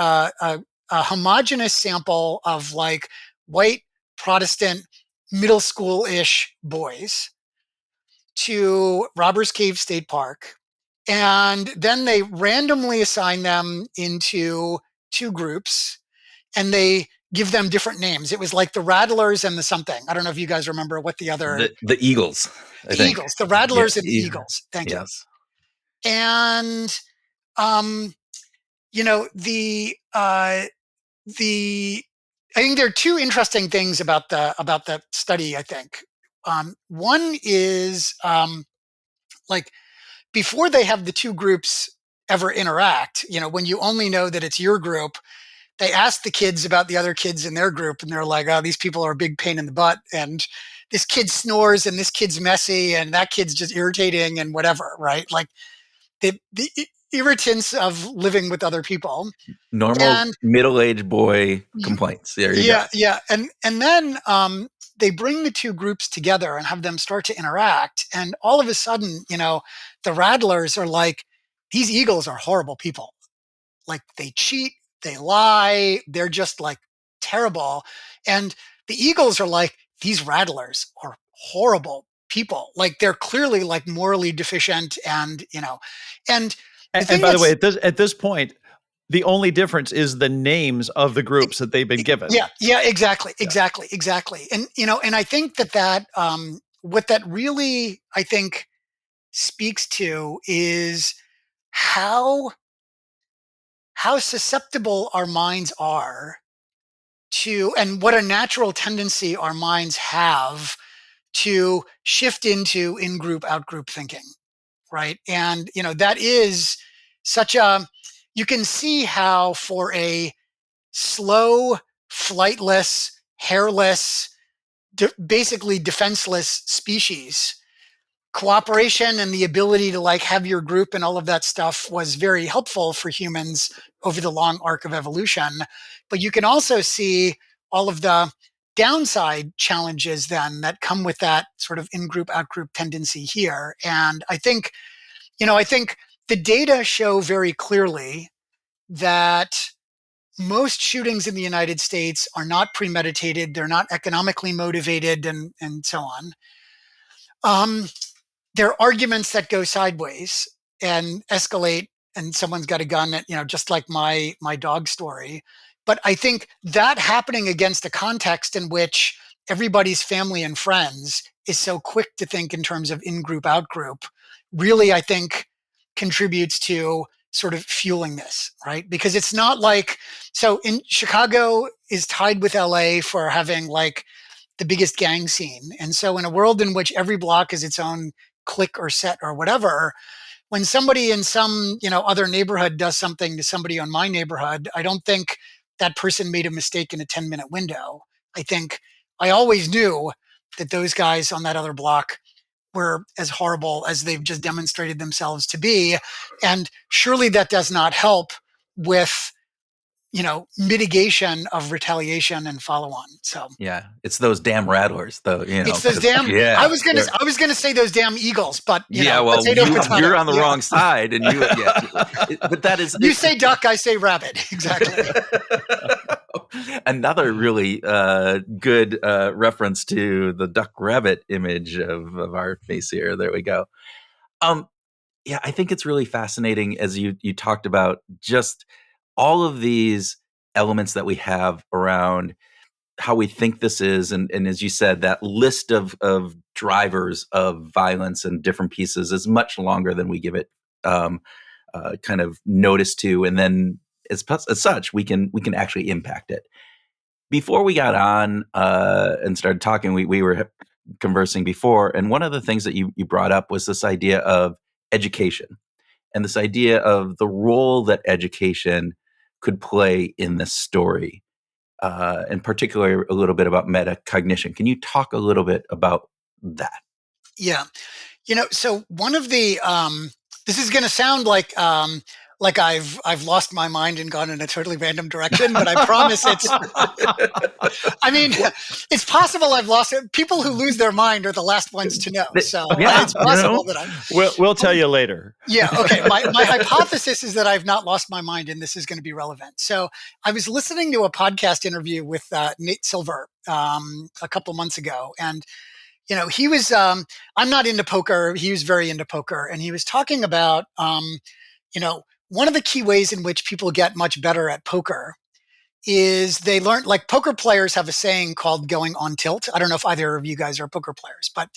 homogenous sample of like white Protestant middle school-ish boys to Robbers Cave State Park. And then they randomly assign them into two groups and they give them different names. It was like the Rattlers and the something. I don't know if you guys remember what the other. The Eagles, I The think. Eagles, the Yeah. Rattlers and the Eagles. Thank you. Yes. And, the I think there are two interesting things about the study. I think one is like before they have the two groups ever interact. When you only know that it's your group, they ask the kids about the other kids in their group, and they're like, "Oh, these people are a big pain in the butt, and this kid snores, and this kid's messy, and that kid's just irritating, and whatever." Right? Like the irritants of living with other people. Normal And middle-aged boy complaints. There you go. yeah, and then they bring the two groups together and have them start to interact, and all of a sudden, the Rattlers are like, these Eagles are horrible people. Like they cheat, they lie, they're just like terrible, and the Eagles are like, these Rattlers are horrible people. Like they're clearly like morally deficient, and and the And thing by the way, that's at this point, the only difference is the names of the groups that they've been given. yeah, exactly, Yeah. exactly. And and I think that what that really, I think, speaks to is how susceptible our minds are and what a natural tendency our minds have to shift into in-group, out-group thinking, right? And, that is such you can see how for a slow, flightless, hairless, basically defenseless species, cooperation and the ability to have your group and all of that stuff was very helpful for humans over the long arc of evolution. But you can also see all of the downside challenges then that come with that sort of in-group, out-group tendency here. And I think the data show very clearly that most shootings in the United States are not premeditated, they're not economically motivated, and so on. There are arguments that go sideways and escalate, and someone's got a gun at, just like my dog story. But I think that happening against a context in which everybody's family and friends is so quick to think in terms of in-group, out-group, really, I think, contributes to sort of fueling this, right? Because it's not so in Chicago is tied with LA for having the biggest gang scene. And so in a world in which every block is its own clique or set or whatever, when somebody in some, other neighborhood does something to somebody on my neighborhood, I don't think that person made a mistake in a 10-minute window. I think I always knew that those guys on that other block were as horrible as they've just demonstrated themselves to be. And surely that does not help with, mitigation of retaliation and follow on. So yeah, it's those damn rattlers, though. it's those damn. Yeah, I was gonna say those damn eagles, but well, potato, you're on the wrong side, and but that is you say duck, I say rabbit, exactly. Another really good reference to the duck rabbit image of our face here. There we go. Yeah, I think it's really fascinating as you talked about just all of these elements that we have around how we think this is, and as you said, that list of drivers of violence and different pieces is much longer than we give it kind of notice to, and then as such, we can actually impact it. Before we got on and started talking, we were conversing before, and one of the things that you brought up was this idea of education, and this idea of the role that education could play in this story, and particularly a little bit about metacognition. Can you talk a little bit about that? Yeah. So one of the this is going to sound like I've lost my mind and gone in a totally random direction, but I promise it's. I mean, it's possible I've lost it. People who lose their mind are the last ones to know. So it's possible that I'm. We'll tell you later. Yeah. Okay. My hypothesis is that I've not lost my mind, and this is going to be relevant. So I was listening to a podcast interview with Nate Silver a couple months ago, and he was, I'm not into poker. He was very into poker. And he was talking about, one of the key ways in which people get much better at poker is they learn, poker players have a saying called going on tilt. I don't know if either of you guys are poker players, but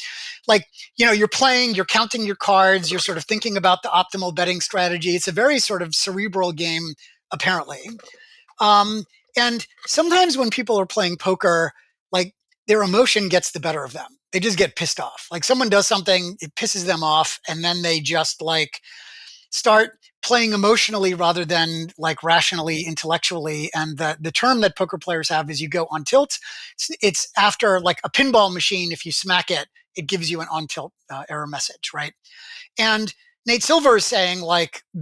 you're playing, you're counting your cards, you're sort of thinking about the optimal betting strategy. It's a very sort of cerebral game, apparently. And sometimes when people are playing poker, their emotion gets the better of them. They just get pissed off. Someone does something, it pisses them off, and then they just start playing emotionally rather than rationally, intellectually. And the term that poker players have is you go on tilt. It's after a pinball machine. If you smack it, it gives you an on tilt error message, right? And Nate Silver is saying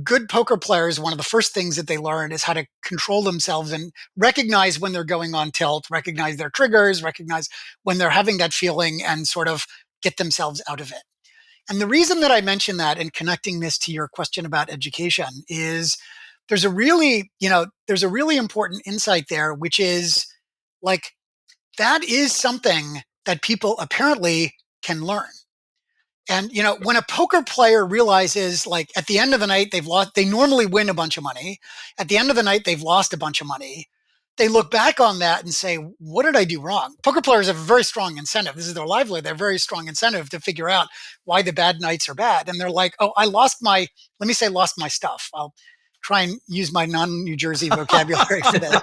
good poker players, one of the first things that they learn is how to control themselves and recognize when they're going on tilt, recognize their triggers, recognize when they're having that feeling, and sort of get themselves out of it. And the reason that I mention that and connecting this to your question about education is there's a really important insight there, which is that is something that people apparently can learn. And, when a poker player realizes at the end of the night, they normally win a bunch of money. At the end of the night, they've lost a bunch of money. They look back on that and say, what did I do wrong? Poker players have a very strong incentive. This is their livelihood. They have a very strong incentive to figure out why the bad nights are bad. And they're like, oh, lost my stuff. try and use my non-New Jersey vocabulary for this.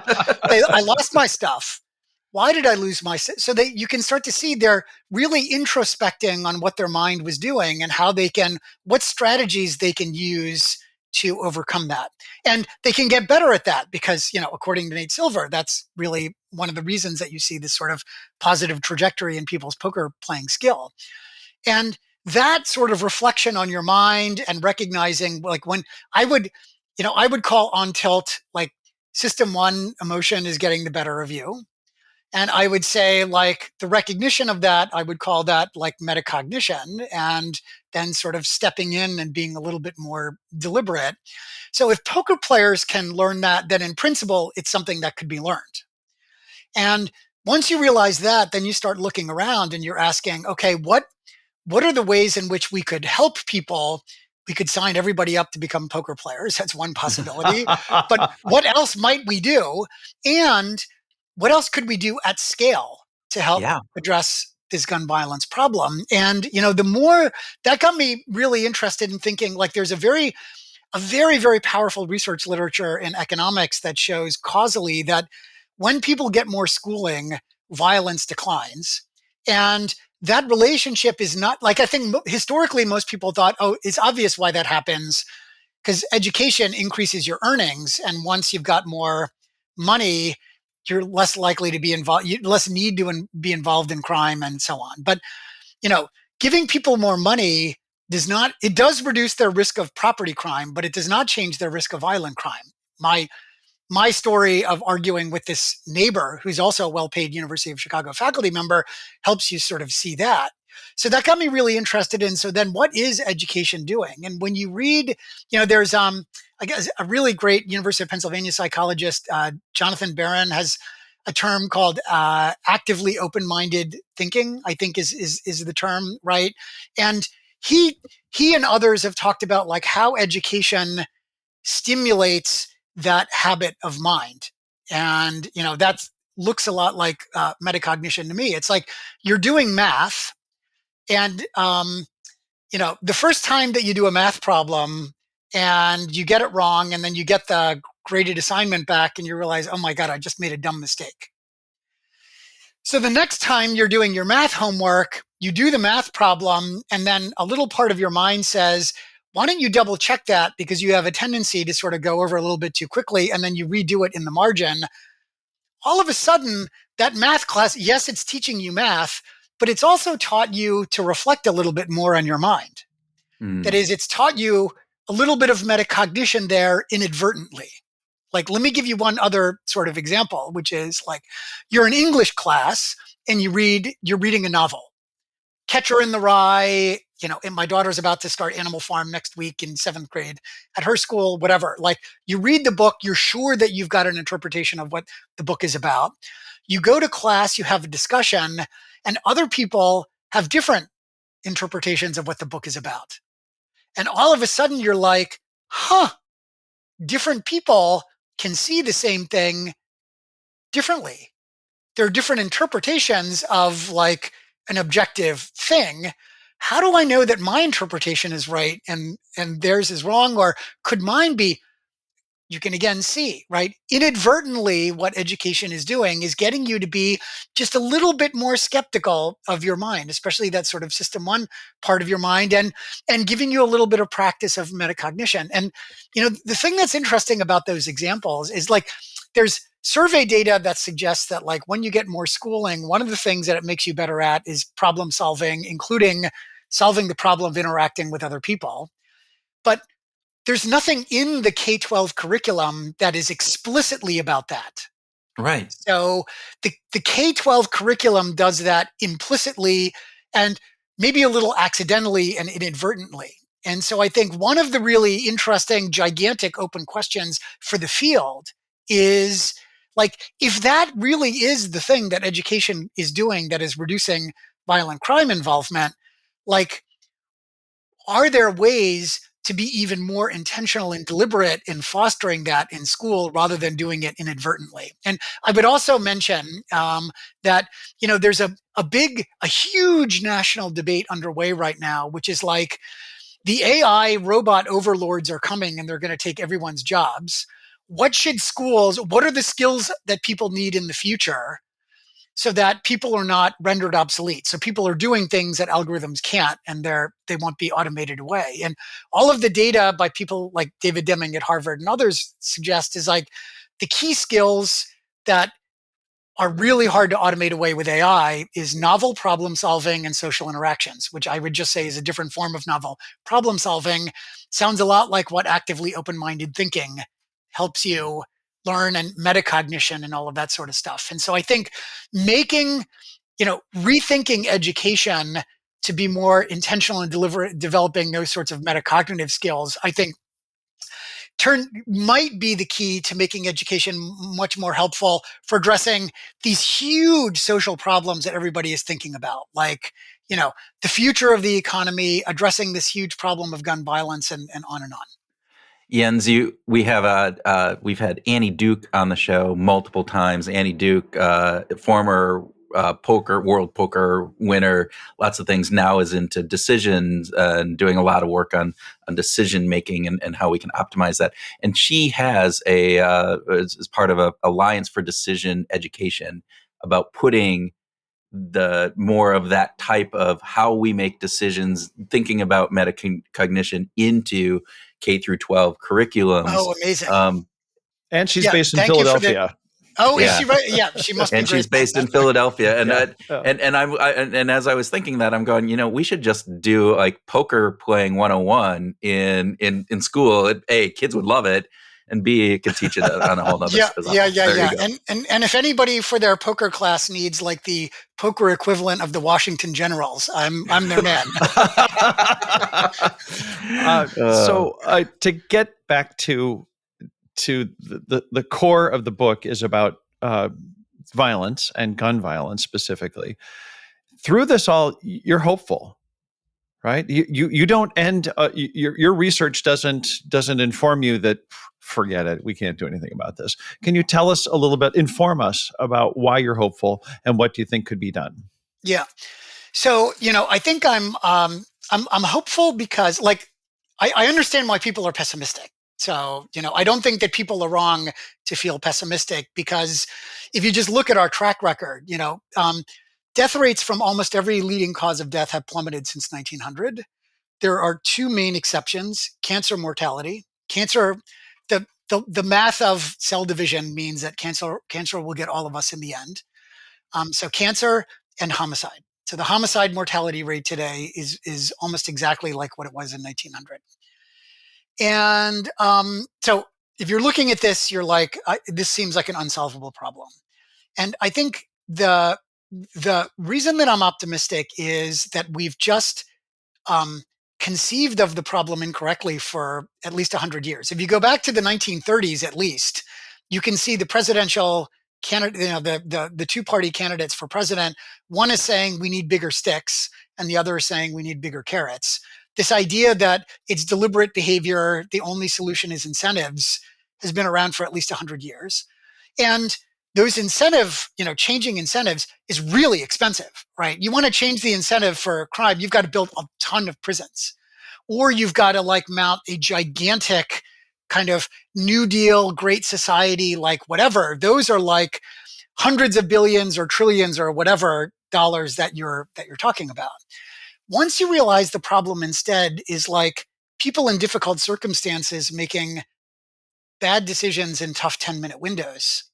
I lost my stuff. Why did I lose my stuff? So that you can start to see they're really introspecting on what their mind was doing and how they can, what strategies they can use to overcome that. And they can get better at that because, according to Nate Silver, that's really one of the reasons that you see this sort of positive trajectory in people's poker playing skill. And that sort of reflection on your mind and recognizing, like, when I would call on tilt, like, system one emotion is getting the better of you. And I would say, like, the recognition of that, I would call that like metacognition, and then sort of stepping in and being a little bit more deliberate. So if poker players can learn that, then in principle, it's something that could be learned. And once you realize that, then you start looking around and you're asking, okay, what are the ways in which we could help people? We could sign everybody up to become poker players. That's one possibility. But what else might we do? And what else could we do at scale to help address this gun violence problem? And, the more that got me really interested in thinking, like, there's a very, very powerful research literature in economics that shows causally that when people get more schooling, violence declines. And that relationship is not, like, I think historically most people thought, oh, it's obvious why that happens, because education increases your earnings. And once you've got more money, you're less likely to be involved, you less need to be involved in crime and so on. But, giving people more money does reduce their risk of property crime, but it does not change their risk of violent crime. My story of arguing with this neighbor, who's also a well-paid University of Chicago faculty member, helps you sort of see that. So that got me really interested in, so then what is education doing? And when you read, there's, I guess, a really great University of Pennsylvania psychologist, Jonathan Barron, has a term called actively open-minded thinking, I think is the term, right? And he and others have talked about, like, how education stimulates that habit of mind. And, that looks a lot like metacognition to me. It's like you're doing math, and, the first time that you do a math problem and you get it wrong, and then you get the graded assignment back and you realize, oh my God, I just made a dumb mistake. So the next time you're doing your math homework, you do the math problem, and then a little part of your mind says, why don't you double check that, because you have a tendency to sort of go over a little bit too quickly, and then you redo it in the margin. All of a sudden, that math class, yes, it's teaching you math, but it's also taught you to reflect a little bit more on your mind. That is, it's taught you a little bit of metacognition there inadvertently. Like, let me give you one other sort of example, which is, like, you're in English class and you're reading a novel. Catcher in the Rye, and my daughter's about to start Animal Farm next week in 7th grade at her school, whatever. Like, you read the book, you're sure that you've got an interpretation of what the book is about. You go to class, you have a discussion, and other people have different interpretations of what the book is about. And all of a sudden you're like, different people can see the same thing differently. There are different interpretations of, like, an objective thing. How do I know that my interpretation is right and theirs is wrong? Or could mine be? You can again see, right? Inadvertently, what education is doing is getting you to be just a little bit more skeptical of your mind, especially that sort of system one part of your mind, and giving you a little bit of practice of metacognition. And, the thing that's interesting about those examples is, like, there's survey data that suggests that, like, when you get more schooling, one of the things that it makes you better at is problem solving, including solving the problem of interacting with other people. But there's nothing in the K-12 curriculum that is explicitly about that. Right. So the K-12 curriculum does that implicitly and maybe a little accidentally and inadvertently. And so I think one of the really interesting, gigantic open questions for the field is, like, if that really is the thing that education is doing that is reducing violent crime involvement, like, are there ways to be even more intentional and deliberate in fostering that in school rather than doing it inadvertently? And I would also mention that, there's a huge national debate underway right now, which is, like, the AI robot overlords are coming and they're going to take everyone's jobs. What are the skills that people need in the future so that people are not rendered obsolete? So people are doing things that algorithms can't, and they won't be automated away. And all of the data by people like David Deming at Harvard and others suggest is like the key skills that are really hard to automate away with AI is novel problem solving and social interactions, which I would just say is a different form of novel problem solving. Sounds a lot like what actively open-minded thinking helps you learn, and metacognition and all of that sort of stuff. And so I think rethinking education to be more intentional in developing those sorts of metacognitive skills, I think might be the key to making education much more helpful for addressing these huge social problems that everybody is thinking about, like, the future of the economy, addressing this huge problem of gun violence, and on and on. Jens, we've had Annie Duke on the show multiple times. Annie Duke, former world poker winner, lots of things. Now is into decisions and doing a lot of work on decision making and how we can optimize that. And she has as part of a Alliance for Decision Education about putting the more of that type of how we make decisions, thinking about metacognition into K through 12 curriculums. Oh, amazing. And she's based in Philadelphia. Is she right? Yeah, she must be. And she's based in Philadelphia. And and as I was thinking that, I'm going, we should just do like poker playing 101 in school. Kids would love it. And B, it could teach it on a whole other level. Yeah. And if anybody for their poker class needs like the poker equivalent of the Washington Generals, I'm their man. So to get back to the core of the book is about violence and gun violence specifically. Through this all, you're hopeful, right? You don't end. Your research doesn't inform you that forget it, we can't do anything about this. Can you tell us a little bit, inform us about why you're hopeful and what do you think could be done? Yeah. So I think I'm hopeful because I understand why people are pessimistic. So, I don't think that people are wrong to feel pessimistic, because if you just look at our track record, death rates from almost every leading cause of death have plummeted since 1900. There are two main exceptions: cancer mortality. Cancer, the math of cell division means that cancer will get all of us in the end. So cancer and homicide. So the homicide mortality rate today is almost exactly like what it was in 1900. And so if you're looking at this, you're like, this seems like an unsolvable problem. And I think the reason that I'm optimistic is that we've just conceived of the problem incorrectly for at least 100 years. If you go back to the 1930s, at least, you can see the presidential candidate, the two-party candidates for president. One is saying we need bigger sticks, and the other is saying we need bigger carrots. This idea that it's deliberate behavior, the only solution is incentives, has been around for at least 100 years. And those changing incentives is really expensive, right? You want to change the incentive for crime, you've got to build a ton of prisons. Or you've got to mount a gigantic kind of New Deal, Great Society, whatever. Those are hundreds of billions or trillions or whatever dollars that you're talking about. Once you realize the problem instead is people in difficult circumstances making bad decisions in tough 10-minute windows,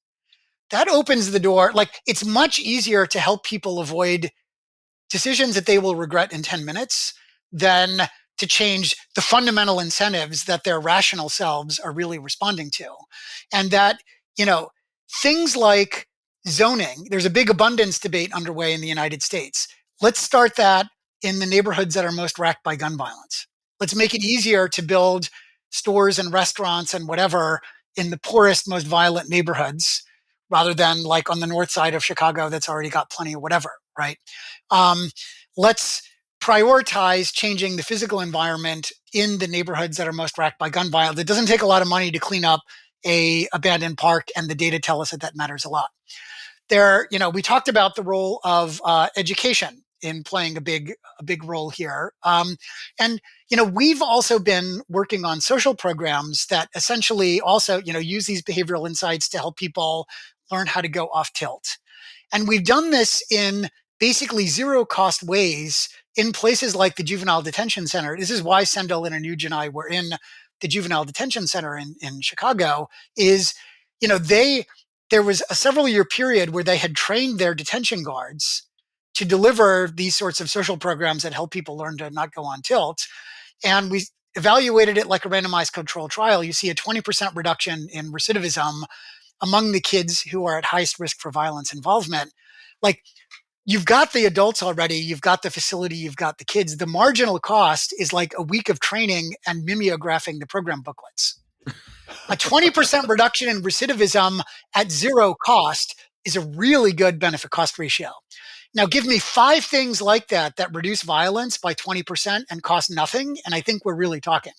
that opens the door. It's much easier to help people avoid decisions that they will regret in 10 minutes than to change the fundamental incentives that their rational selves are really responding to. And that, things like zoning, there's a big abundance debate underway in the United States. Let's start that in the neighborhoods that are most racked by gun violence. Let's make it easier to build stores and restaurants and whatever in the poorest, most violent neighborhoods, rather than on the north side of Chicago that's already got plenty of whatever, right? Let's prioritize changing the physical environment in the neighborhoods that are most racked by gun violence. It doesn't take a lot of money to clean up a abandoned park, and the data tell us that matters a lot. We talked about the role of education in playing a big role here. And we've also been working on social programs that essentially also use these behavioral insights to help people learn how to go off tilt. And we've done this in basically zero cost ways in places like the Juvenile Detention Center. This is why Sendel and Anuj and I were in the Juvenile Detention Center in Chicago. Is there was a several year period where they had trained their detention guards to deliver these sorts of social programs that help people learn to not go on tilt. And we evaluated it like a randomized control trial. You see a 20% reduction in recidivism among the kids who are at highest risk for violence involvement. Like, you've got the adults already, you've got the facility, you've got the kids. The marginal cost is like a week of training and mimeographing the program booklets. A 20% reduction in recidivism at zero cost is a really good benefit cost ratio. Now, give me 5 things like that reduce violence by 20% and cost nothing, and I think we're really talking.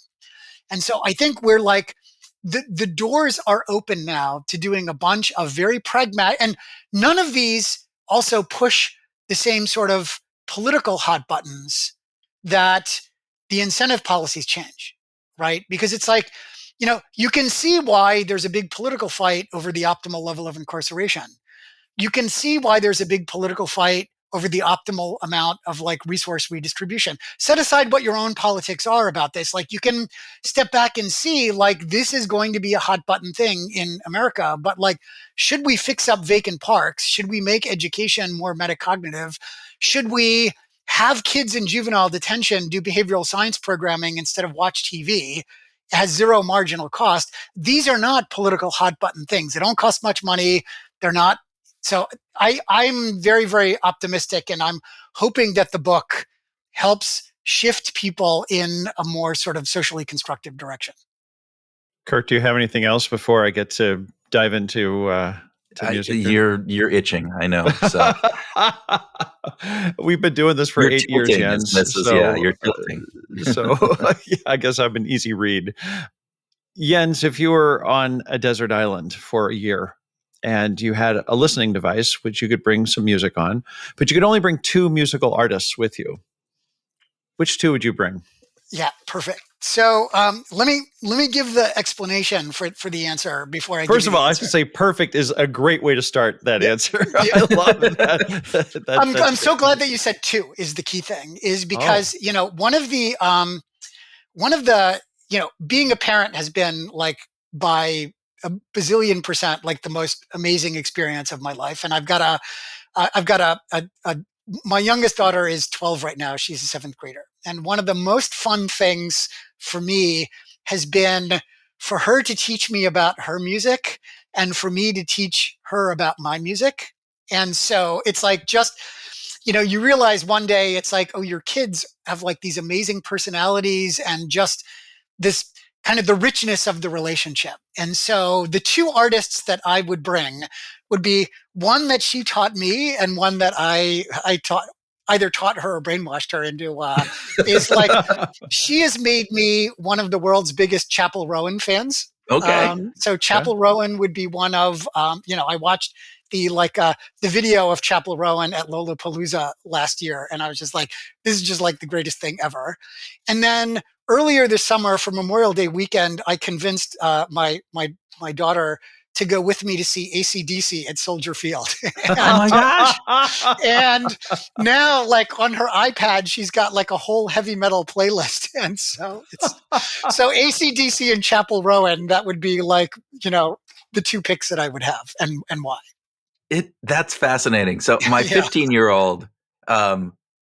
And so I think we're like, the doors are open now to doing a bunch of very pragmatic, and none of these also push the same sort of political hot buttons that the incentive policies change, right? Because it's like, you can see why there's a big political fight over the optimal level of incarceration. You can see why there's a big political fight over the optimal amount of like resource redistribution. Set aside what your own politics are about this. Like, you can step back and see like this is going to be a hot button thing in America, but like, should we fix up vacant parks? Should we make education more metacognitive? Should we have kids in juvenile detention do behavioral science programming instead of watch TV? It has zero marginal cost. These are not political hot button things. They don't cost much money. They're not. So I'm very, very optimistic, and I'm hoping that the book helps shift people in a more sort of socially constructive direction. Kurt, do you have anything else before I get to dive into music? You're itching, I know. So we've been doing this for 8 years, Jens. So, you're tilting. So yeah, I guess I'm an easy read. Jens, if you were on a desert island for a year and you had a listening device, which you could bring some music on, but you could only bring 2 musical artists with you, which 2 would you bring? Yeah, perfect. So let me give the explanation for the answer before I. First of all, I have to say, perfect is a great way to start that answer. I love that. I'm so glad that you said 2 is the key thing. Is because one of the being a parent has been like by a bazillion percent like the most amazing experience of my life, and I've got my youngest daughter is 12 right now. She's a 7th grader. And one of the most fun things for me has been for her to teach me about her music and for me to teach her about my music. And so it's like just, you realize one day it's like, oh, your kids have like these amazing personalities and just this kind of the richness of the relationship. And so the 2 artists that I would bring would be one that she taught me and one that I either taught her or brainwashed her into, is like, she has made me one of the world's biggest Chappell Rowan fans. Okay. So Chappell Rowan would be one of, I watched the video of Chappell Rowan at Lollapalooza last year. And I was just like, this is just like the greatest thing ever. And then earlier this summer for Memorial Day weekend, I convinced my daughter to go with me to see AC/DC at Soldier Field. Oh my gosh. And now like on her iPad, she's got like a whole heavy metal playlist. And so so AC/DC and Chappell Rowan, that would be like, the 2 picks that I would have and why. That's fascinating. So my 15-year-old,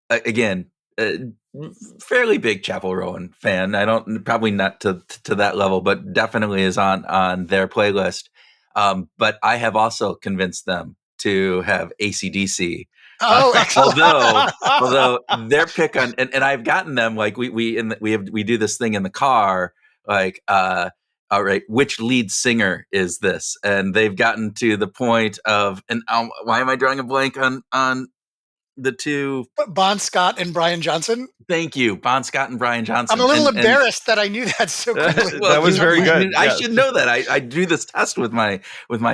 again, fairly big Chappell Rowan fan. I don't, probably not to that level, but definitely is on their playlist. But I have also convinced them to have AC/DC. Oh, excellent. although their pick on, and I've gotten them like we do this thing in the car, like, all right, which lead singer is this? And they've gotten to the point of, and why am I drawing a blank on The two. Bon Scott and Brian Johnson. Thank you, Bon Scott and Brian Johnson. I'm a little And embarrassed that I knew that so quickly. well, That was very good. I Yes. should know that. I do this test with my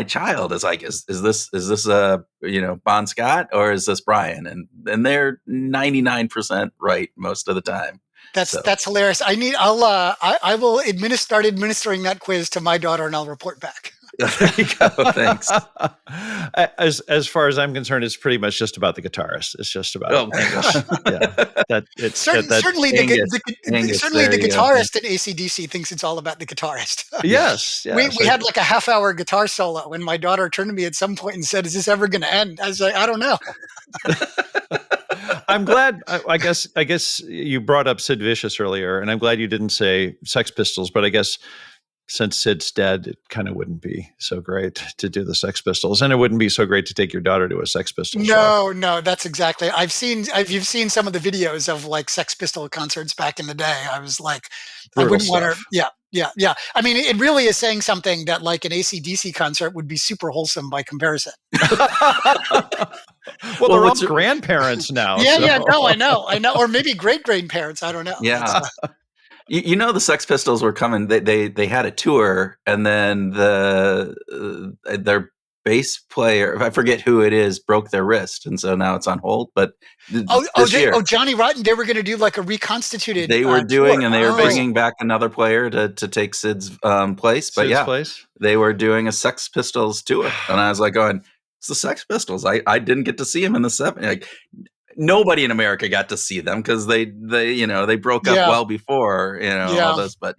child. It's like, is this Bon Scott or is this Brian? And they're 99% right most of the time. That's hilarious. I will start administering that quiz to my daughter, and I'll report back. There you go. Thanks. As far as I'm concerned, it's pretty much just about the guitarist. It's just about. Oh my gosh. Certainly Angus, the guitarist at AC/DC thinks it's all about the guitarist. Yes. We had like a half-hour guitar solo, and my daughter turned to me at some point and said, "Is this ever going to end?" I was like, "I don't know." I'm glad. I guess you brought up Sid Vicious earlier, and I'm glad you didn't say Sex Pistols. But I guess since Sid's dead, it kind of wouldn't be so great to do the Sex Pistols, and it wouldn't be so great to take your daughter to a Sex Pistols show. No, that's exactly. You've seen some of the videos of like Sex Pistol concerts back in the day. I was like, Brutal I wouldn't want stuff. to. Yeah. I mean, it really is saying something that like an AC/DC concert would be super wholesome by comparison. Well, they're all grandparents now. Yeah. No, I know. Or maybe great grandparents. I don't know. Yeah. The Sex Pistols were coming. They had a tour, and then their bass player, I forget who it is, broke their wrist, and so now it's on hold. But Johnny Rotten, they were going to do like a reconstituted. They were doing, tour. and they were bringing back another player to take Sid's place. But Sid's place? They were doing a Sex Pistols tour, and I was like, going, it's the Sex Pistols. I didn't get to see him in the 70s. Like, nobody in America got to see them because they broke up well before all this. But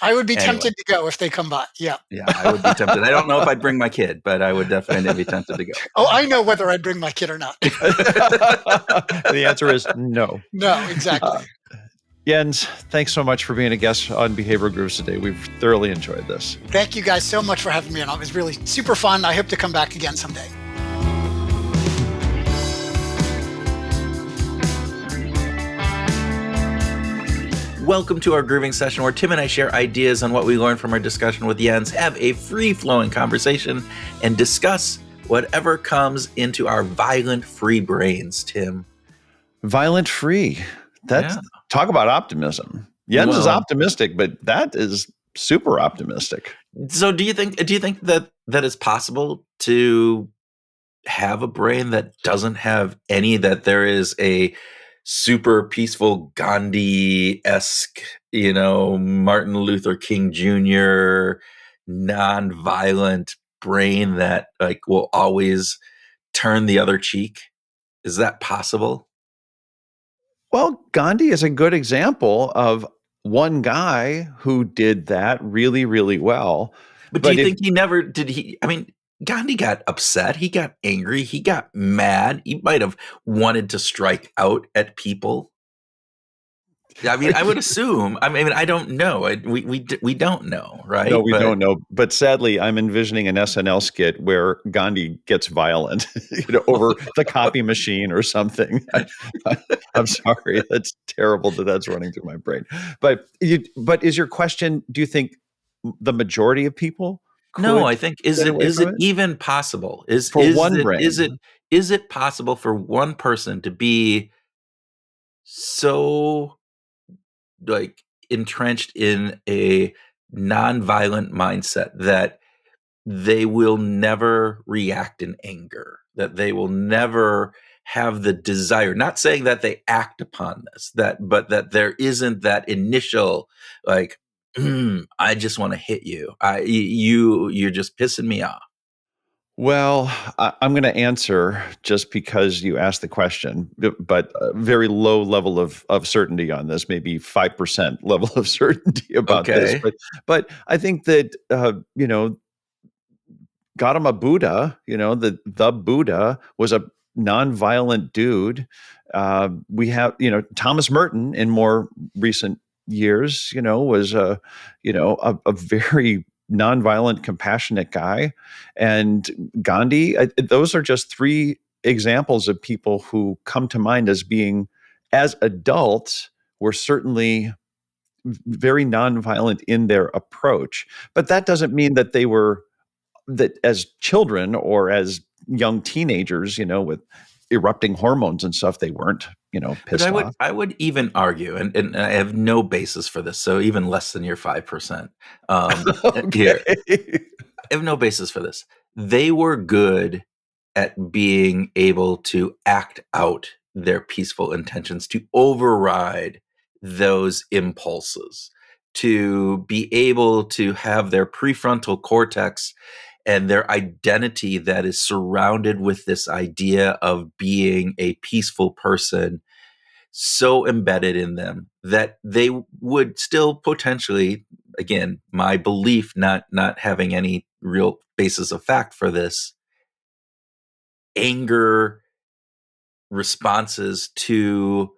I would be tempted to go if they come by. Yeah, I would be tempted. I don't know if I'd bring my kid, but I would definitely be tempted to go. Oh, I know whether I'd bring my kid or not. The answer is no. No, exactly. Jens, thanks so much for being a guest on Behavioral Grooves today. We've thoroughly enjoyed this. Thank you guys so much for having me on. It was really super fun. I hope to come back again someday. Welcome to our grooving session where Tim and I share ideas on what we learned from our discussion with Jens, have a free-flowing conversation, and discuss whatever comes into our violent-free brains, Tim. Violent-free. Talk about optimism. Jens is optimistic, but that is super optimistic. So do you think that it's possible to have a brain that doesn't have any, that there is a super peaceful Gandhi-esque, Martin Luther King Jr. nonviolent brain that like will always turn the other cheek? Is that possible? Well, Gandhi is a good example of one guy who did that really, really well. But do you think he never did? I mean, Gandhi got upset. He got angry. He got mad. He might have wanted to strike out at people. I mean, I would assume. I mean, I don't know. We don't know, right? No, we don't know. But sadly, I'm envisioning an SNL skit where Gandhi gets violent, over the copy machine or something. I'm sorry, that's terrible that's running through my brain. But is your question? Do you think the majority of people? No, I think is it even possible? Is it possible for one person to be so like entrenched in a nonviolent mindset that they will never react in anger, that they will never have the desire, not saying that they act upon this, but that there isn't that initial like, I just want to hit you. You're just pissing me off. Well, I'm going to answer just because you asked the question, but a very low level of certainty on this, maybe 5% level of certainty about this. But I think that, Gautama Buddha, the Buddha was a nonviolent dude. We have, Thomas Merton in more recent years, was a very nonviolent, compassionate guy. And Gandhi, those are just three examples of people who come to mind as being, as adults, were certainly very nonviolent in their approach. But that doesn't mean that that as children or as young teenagers, with erupting hormones and stuff, they weren't, But pissed off. I would even argue, and I have no basis for this, so even less than your 5%. Here, Okay. I have no basis for this. They were good at being able to act out their peaceful intentions, to override those impulses, to be able to have their prefrontal cortex and their identity that is surrounded with this idea of being a peaceful person so embedded in them that they would still potentially, again, my belief, not having any real basis of fact for this, anger responses to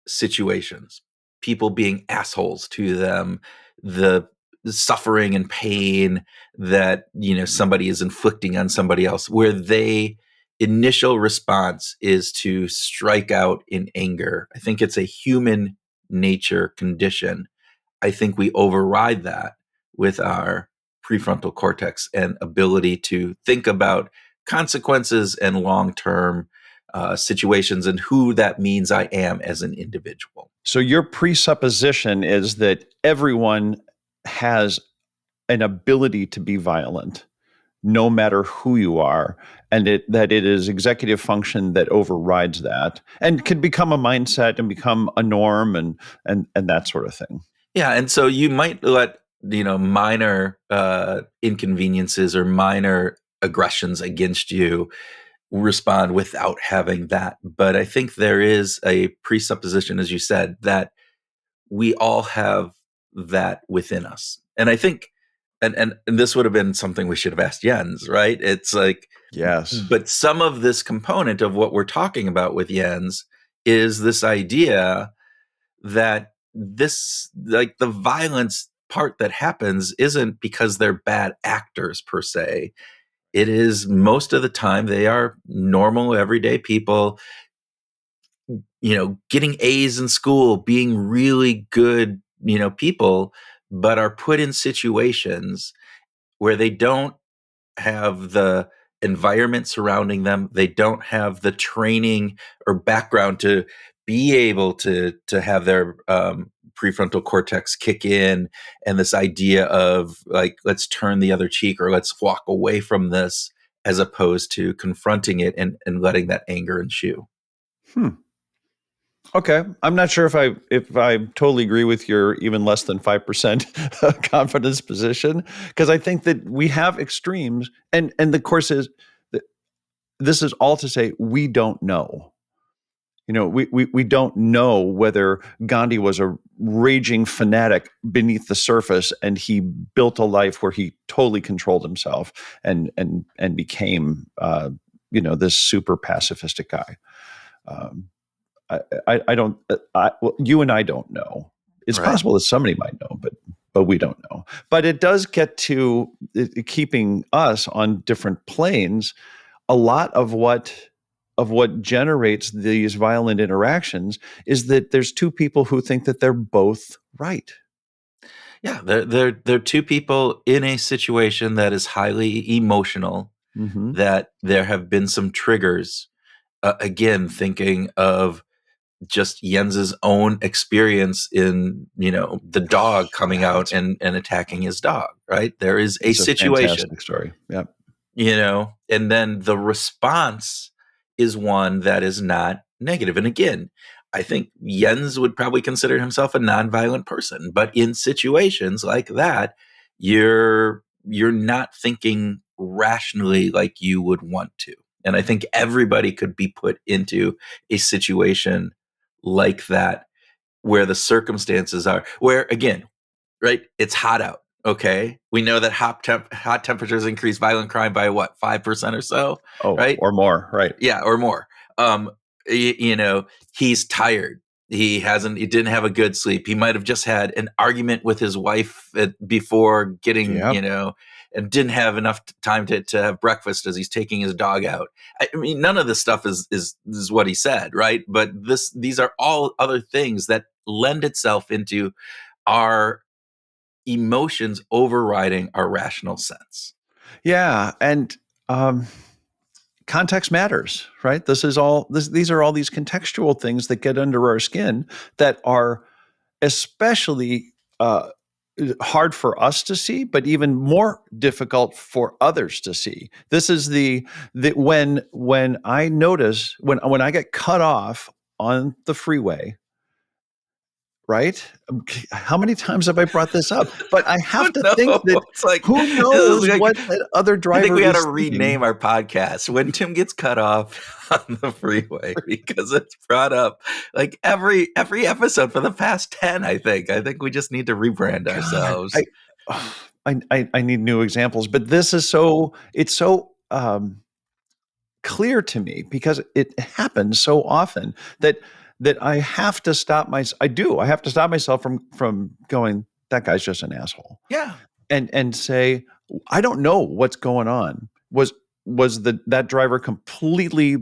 situations, people being assholes to them, the suffering and pain that somebody is inflicting on somebody else, where they initial response is to strike out in anger. I think it's a human nature condition. I think we override that with our prefrontal cortex and ability to think about consequences and long-term situations and who that means I am as an individual. So your presupposition is that everyone has an ability to be violent, no matter who you are, and that it is executive function that overrides that and can become a mindset and become a norm and that sort of thing. Yeah, and so you might let minor inconveniences or minor aggressions against you respond without having that. But I think there is a presupposition, as you said, that we all have that within us. And I think, and this would have been something we should have asked Jens, right? It's like, Yes. but some of this component of what we're talking about with Jens is this idea that this, like the violence part that happens isn't because they're bad actors per se. It is most of the time they are normal, everyday people, getting A's in school, being really good, people, but are put in situations where they don't have the environment surrounding them. They don't have the training or background to be able to have their prefrontal cortex kick in, and this idea of like, let's turn the other cheek or let's walk away from this, as opposed to confronting it and letting that anger ensue. Hmm. Okay, I'm not sure if I totally agree with your even less than 5% confidence position, because I think that we have extremes, and the course is that this is all to say we don't know. We don't know whether Gandhi was a raging fanatic beneath the surface, and he built a life where he totally controlled himself and became this super pacifistic guy. Um, I don't. Well, you and I don't know. It's Right. possible that somebody might know, but we don't know. But it does get to keeping us on different planes. A lot of what generates these violent interactions is that there's two people who think that they're both right. Yeah, they're two people in a situation that is highly emotional, Mm-hmm. that there have been some triggers. Again, thinking of just Jens's own experience in, the dog coming Yeah, out and attacking his dog, right? There is a it's a situation, fantastic story. Yeah. and then the response is one that is not negative. And again, I think Jens would probably consider himself a nonviolent person, but in situations like that, you're not thinking rationally like you would want to. And I think everybody could be put into a situation like that, where the circumstances are, where again, right, it's hot out. Okay, we know that hot temperatures increase violent crime by what, 5% or so, Oh, right? or more. Right. Yeah, or more. um he's tired. He didn't have a good sleep. He might have just had an argument with his wife before getting, Yep. and didn't have enough time to have breakfast as he's taking his dog out. I mean, none of this stuff is what he said, right? But these are all other things that lend itself into our emotions overriding our rational sense. Yeah, and context matters, right? These are all these contextual things that get under our skin that are especially hard for us to see, but even more difficult for others to see. This is the when I notice when I get cut off on the freeway, right? How many times have I brought this up? But I have to No, think that it's like who this is knows like what that other I think driver we got to is thinking. rename our podcast when Tim gets cut off on the freeway because it's brought up like every episode for the past 10. I think we just need to rebrand God, ourselves. I need new examples, but this is it's so clear to me because it happens so often that I have to stop I have to stop myself from going, that guy's just an asshole, Yeah. and say, I don't know what's going on. Was that driver completely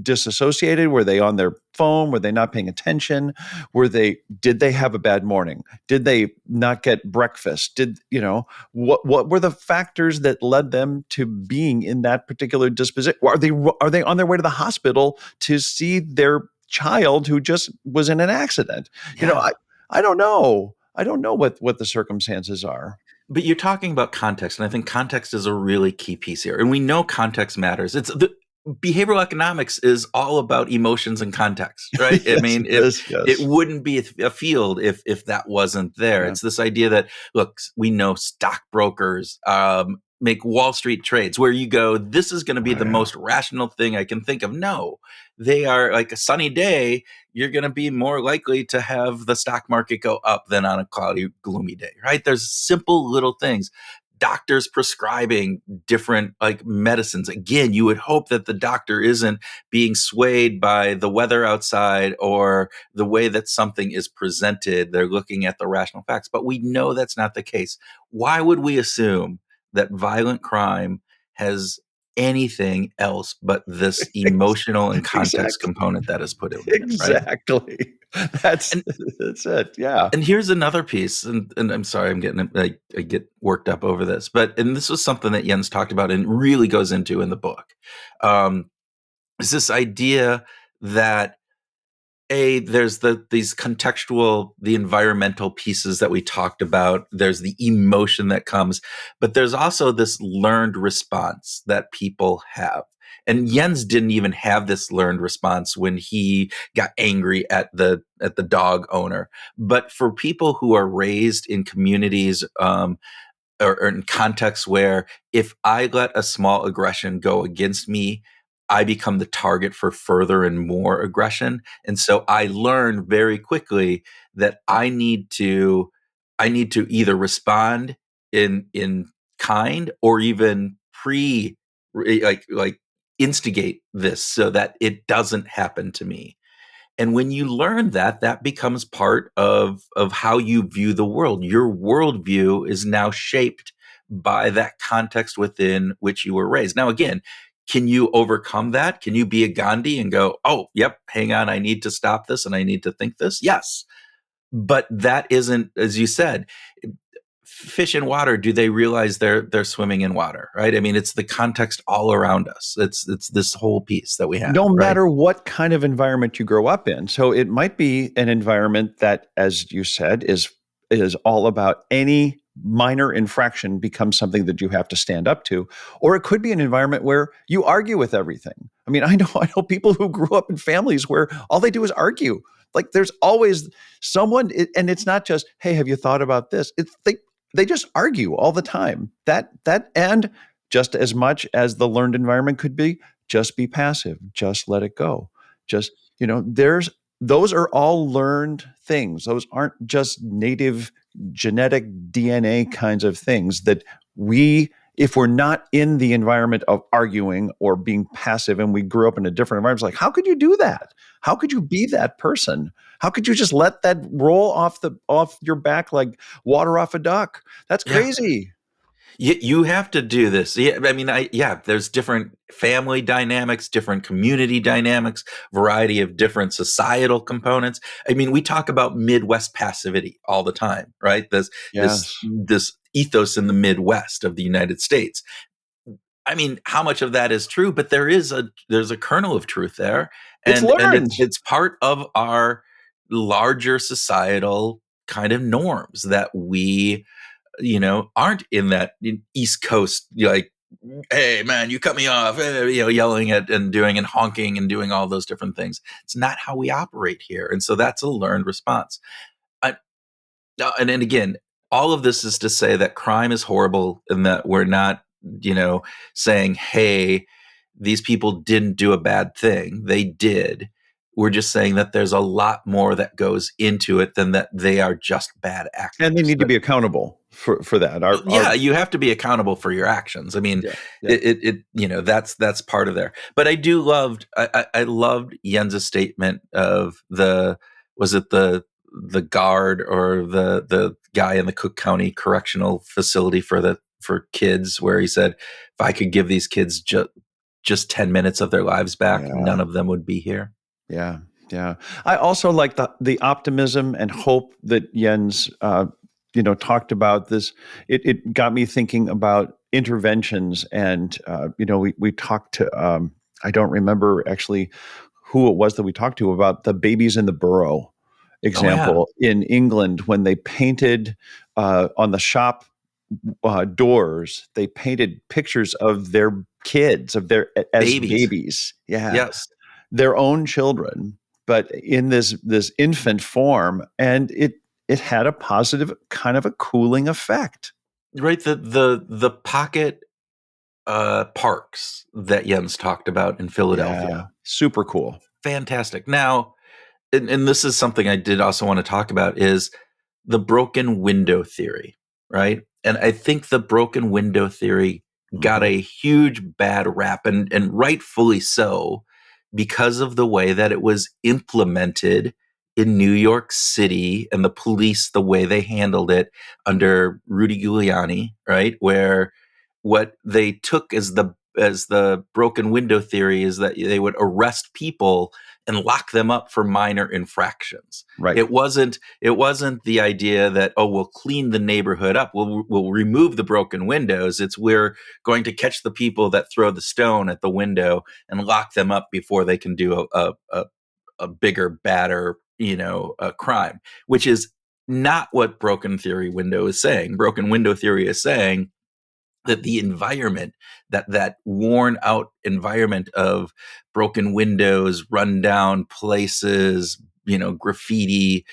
disassociated? Were they on their phone? Were they not paying attention? Did they have a bad morning? Did they not get breakfast? What were the factors that led them to being in that particular disposition? Are they on their way to the hospital to see their child who just was in an accident? Yeah. I don't know. I don't know what the circumstances are. But you're talking about context, and I think context is a really key piece here. And we know context matters. Behavioral economics is all about emotions and context, right? I Yes, mean, it if is, yes. it wouldn't be a field if that wasn't there. Yeah. It's this idea that, look, we know stockbrokers make Wall Street trades where you go, this is going to be Oh, the yeah. most rational thing I can think of. No, they are like a sunny day. You're going to be more likely to have the stock market go up than on a cloudy, gloomy day, right? There's simple little things. Doctors prescribing different like medicines. Again, you would hope that the doctor isn't being swayed by the weather outside or the way that something is presented. They're looking at the rational facts, but we know that's not the case. Why would we assume that violent crime has anything else but this emotional and context Exactly. component that is put in it, right? Exactly. That's And that's it. Yeah. and here's another piece, and I'm sorry, I'm getting I get worked up over this, but and this was something that Jens talked about and really goes into in the book. Um, is this idea that there's these contextual, the environmental pieces that we talked about. There's the emotion that comes, but there's also this learned response that people have. And Jens didn't even have this learned response when he got angry at the dog owner. But for people who are raised in communities or in contexts where if I let a small aggression go against me, I become the target for further and more aggression. And so I learn very quickly that I need to either respond in kind or even like instigate this so that it doesn't happen to me. And when you learn that, that becomes part of how you view the world. Your worldview is now shaped by that context within which you were raised. Now, again, can you overcome that? Can you be a Gandhi and go, oh, yep, hang on, I need to stop this and I need to think this? Yes. But that isn't, as you said, fish in water, do they realize they're swimming in water, right? I mean, it's the context all around us. It's this whole piece that we have, No right? matter what kind of environment you grow up in. So it might be an environment that, as you said, is all about any minor infraction becomes something that you have to stand up to. Or it could be an environment where you argue with everything. I mean, I know people who grew up in families where all they do is argue. Like there's always someone, and it's not just, hey, have you thought about this? They just argue all the time. And just as much as the learned environment could be, just be passive, just let it go. Just, those are all learned things. Those aren't just native genetic DNA kinds of things that if we're not in the environment of arguing or being passive and we grew up in a different environment, it's like, how could you do that? How could you be that person? How could you just let that roll off your back like water off a duck? That's Yeah. crazy. You have to do this. Yeah, I mean, there's different family dynamics, different community dynamics, variety of different societal components. I mean, we talk about Midwest passivity all the time, right? This Yes. this ethos in the Midwest of the United States. I mean, how much of that is true? But there's a kernel of truth there, It's and learned. it's part of our larger societal kind of norms that we, aren't in that East Coast, like, hey man, you cut me off, yelling at and doing and honking and doing all those different things. It's not how we operate here, and so that's a learned response. I, and again, all of this is to say that crime is horrible and that we're not, saying, hey, these people didn't do a bad thing. They did. We're just saying that there's a lot more that goes into it than that they are just bad And they actors. need to be accountable for that. Yeah, you have to be accountable for your actions. I mean, Yeah, yeah. that's part of there. But I loved Jens's statement of was it the guard or the guy in the Cook County Correctional Facility for kids, where he said, if I could give these kids just 10 minutes of their lives back, Yeah. none of them would be here. Yeah, yeah. I also like the optimism and hope that Jens, talked about. This. It got me thinking about interventions, and we talked to. I don't remember actually who it was that we talked to about the babies in the burrow Oh yeah, example in England when they painted on the shop doors. They painted pictures of their kids of their as babies. babies. Yeah, Yes. their own children, but in this infant form, and it had a positive kind of a cooling effect. Right. The pocket parks that Jens talked about in Yeah, Philadelphia. super cool. Fantastic. Now, and this is something I did also want to talk about, is the broken window theory, right? And I think the broken window theory got Mhm. a huge bad rap, and rightfully so, because of the way that it was implemented in New York City and the police, the way they handled it under Rudy Giuliani, right? Where what they took as the broken window theory is that they would arrest people and lock them up for minor infractions. Right. It wasn't the idea that, oh, we'll clean the neighborhood up, we'll remove the broken windows. It's, we're going to catch the people that throw the stone at the window and lock them up before they can do a bigger, badder, a crime, which is not what broken window theory is saying, that the environment, that worn out environment of broken windows, run down places, graffiti,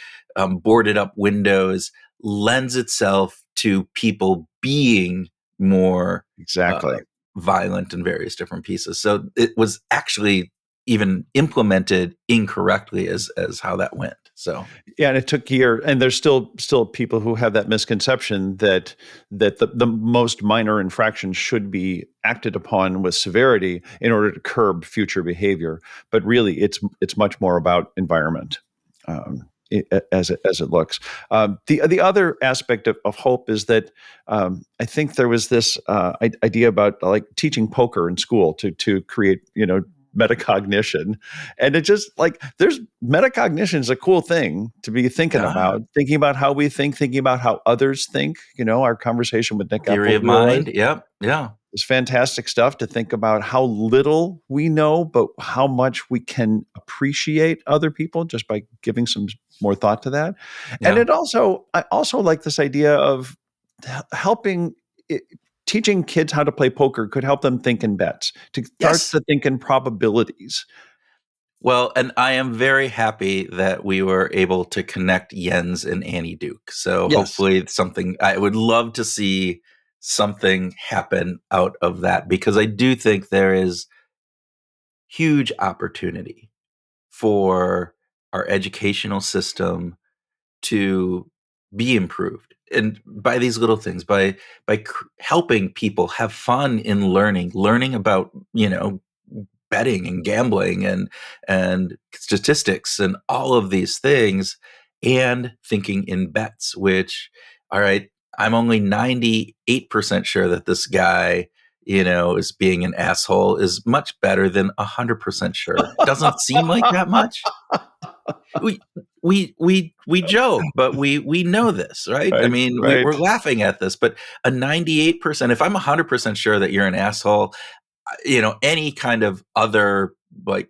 boarded up windows, lends itself to people being more uh, Exactly. violent in various different pieces. So it was actually even implemented incorrectly as how that went. So Yeah, and it took years, and there's still people who have that misconception that the most minor infraction should be acted upon with severity in order to curb future behavior. But really, it's much more about environment. As it looks. The other aspect of hope is that I think there was this idea about like teaching poker in school to create metacognition, and it just like there's metacognition is a cool thing to be yeah, thinking about how we think, thinking about how others think. Our conversation with Nick theory of Applejoy mind. Yep. Yeah. is fantastic stuff to think about how little we know, but how much we can appreciate other people just by giving some more thought to that. And Yeah. I also like this idea of helping. Teaching kids how to play poker could help them think in bets, to start Yes. to think in probabilities. Well, and I am very happy that we were able to connect Jens and Annie Duke. So Yes. hopefully it's something, I would love to see something happen out of that, because I do think there is huge opportunity for our educational system to be improved, and by these little things, by helping people have fun in learning about, betting and gambling and statistics and all of these things, and thinking in bets, which, all right, I'm only 98% sure that this guy, is being an asshole, is much better than 100% sure. Doesn't seem like that much. we joke, but we know this, right? I Right, mean, we're right. laughing at this, but a 98%, if I'm 100% sure that you're an asshole, any kind of other like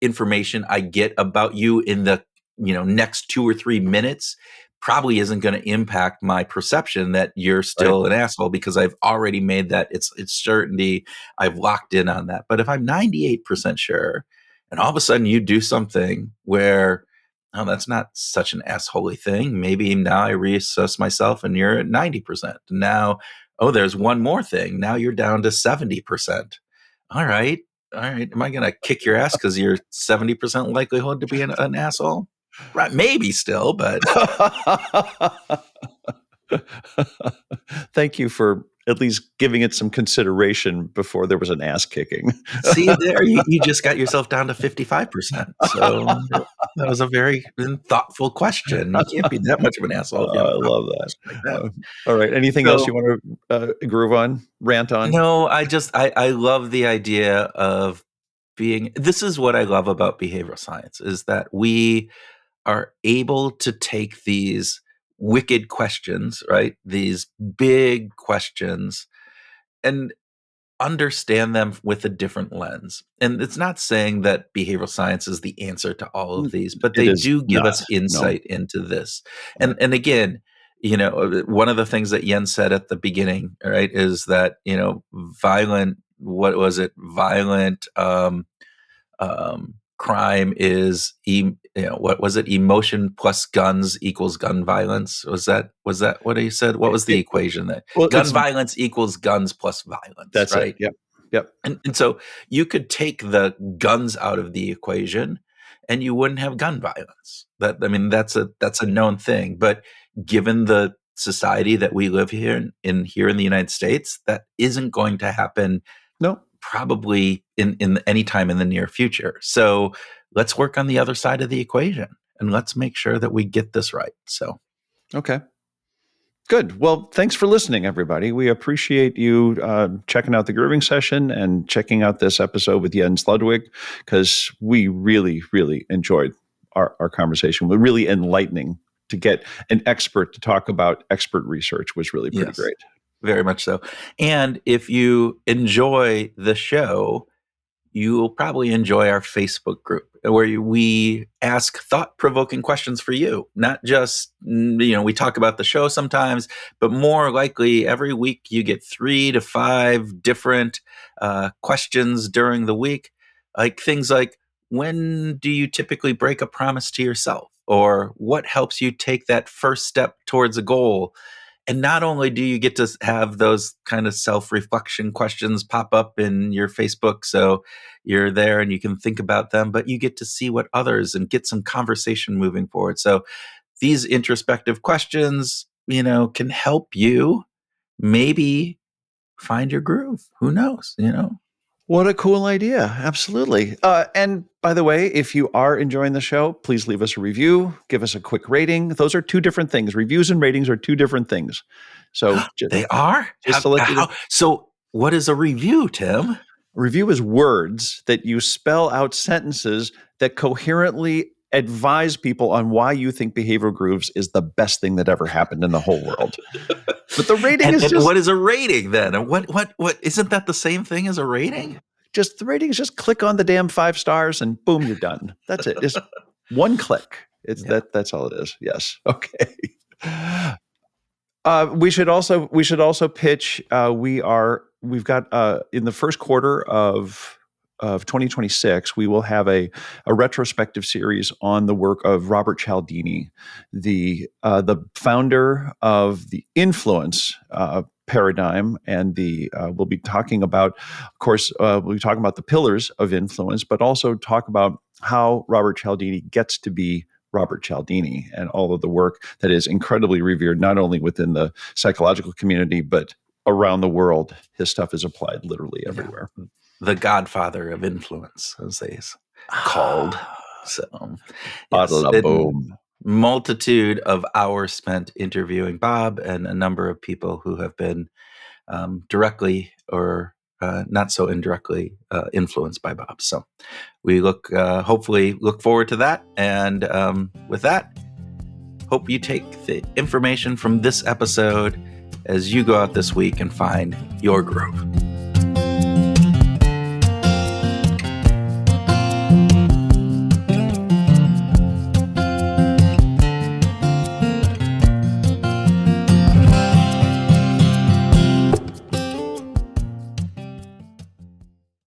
information I get about you in the next 2 or 3 minutes probably isn't going to impact my perception that you're Right. still an asshole, because I've already made that it's certainty. I've locked in on that. But if I'm 98% sure, and all of a sudden you do something where, oh, that's not such an assholey thing, maybe now I reassess myself and you're at 90%. Now, oh, there's one more thing. Now you're down to 70%. All right. All right. Am I going to kick your ass because you're 70% likelihood to be an asshole? Right. Maybe still, but Thank you for at least giving it some consideration before there was an ass kicking. see there, you just got yourself down to 55%. So that was a very thoughtful question. You can't be that much of an asshole if you have I a love thoughtful that. question like that. All right. Anything else So you want to groove on, rant on? no, I love the idea of this is what I love about behavioral science, is that we are able to take these wicked questions, right? These big questions, and understand them with a different lens. And it's not saying that behavioral science is the answer to all of these, but It they is do give not. us No. insight into this. Right. And again, one of the things that Jens said at the beginning, right, is that, what was it? Violent crime is what was it, emotion plus guns equals gun violence? Was that what he said? What was the equation? That Well, gun violence equals guns plus violence, that's it. right? Yep. Yep. And so you could take the guns out of the equation and you wouldn't have gun violence. That's a known thing. But given the society that we live here in the United States, that isn't going to happen No. probably in any time in the near future. So let's work on the other side of the equation and let's make sure that we get this right. So Okay. Good. Well, thanks for listening, everybody. We appreciate you checking out the grooving session and checking out this episode with Jens Ludwig, because we really, really enjoyed our conversation. We're really enlightening. To get an expert to talk about expert research was really pretty yes, great. very much so. And if you enjoy the show, you will probably enjoy our Facebook group where we ask thought-provoking questions for you. Not just, we talk about the show sometimes, but more likely every week you get 3 to 5 different questions during the week. Like things like, when do you typically break a promise to yourself? Or what helps you take that first step towards a goal? And not only do you get to have those kind of self-reflection questions pop up in your Facebook, so you're there and you can think about them, but you get to see what others and get some conversation moving forward. So these introspective questions, can help you maybe find your groove. Who knows? What a cool idea. Absolutely. And by the way, if you are enjoying the show, please leave us a review, give us a quick rating. Those are two different things. Reviews and ratings are two different things. So They are? just to let you know, So what is a review, Tim? a review is words that you spell out sentences that coherently advise people on why you think behavioral grooves is the best thing that ever happened in the whole world. But the rating And, is and just what is a rating then? And what isn't that the same thing as a rating? the rating is just click on the damn 5 stars and boom, you're done. That's it. Just one click. That's all it is. Yes. Okay. We should also pitch. We've got in the first quarter of 2026, we will have a retrospective series on the work of Robert Cialdini, the founder of the influence paradigm, and we'll be talking about, of course, we'll be talking about the pillars of influence, but also talk about how Robert Cialdini gets to be Robert Cialdini and all of the work that is incredibly revered, not only within the psychological community, but around the world. His stuff is applied literally everywhere. Yeah. The godfather of influence, as they called. So, yes, Boom. multitude of hours spent interviewing Bob and a number of people who have been directly or not so indirectly influenced by Bob. So we hopefully look forward to that. And with that, hope you take the information from this episode as you go out this week and find your groove.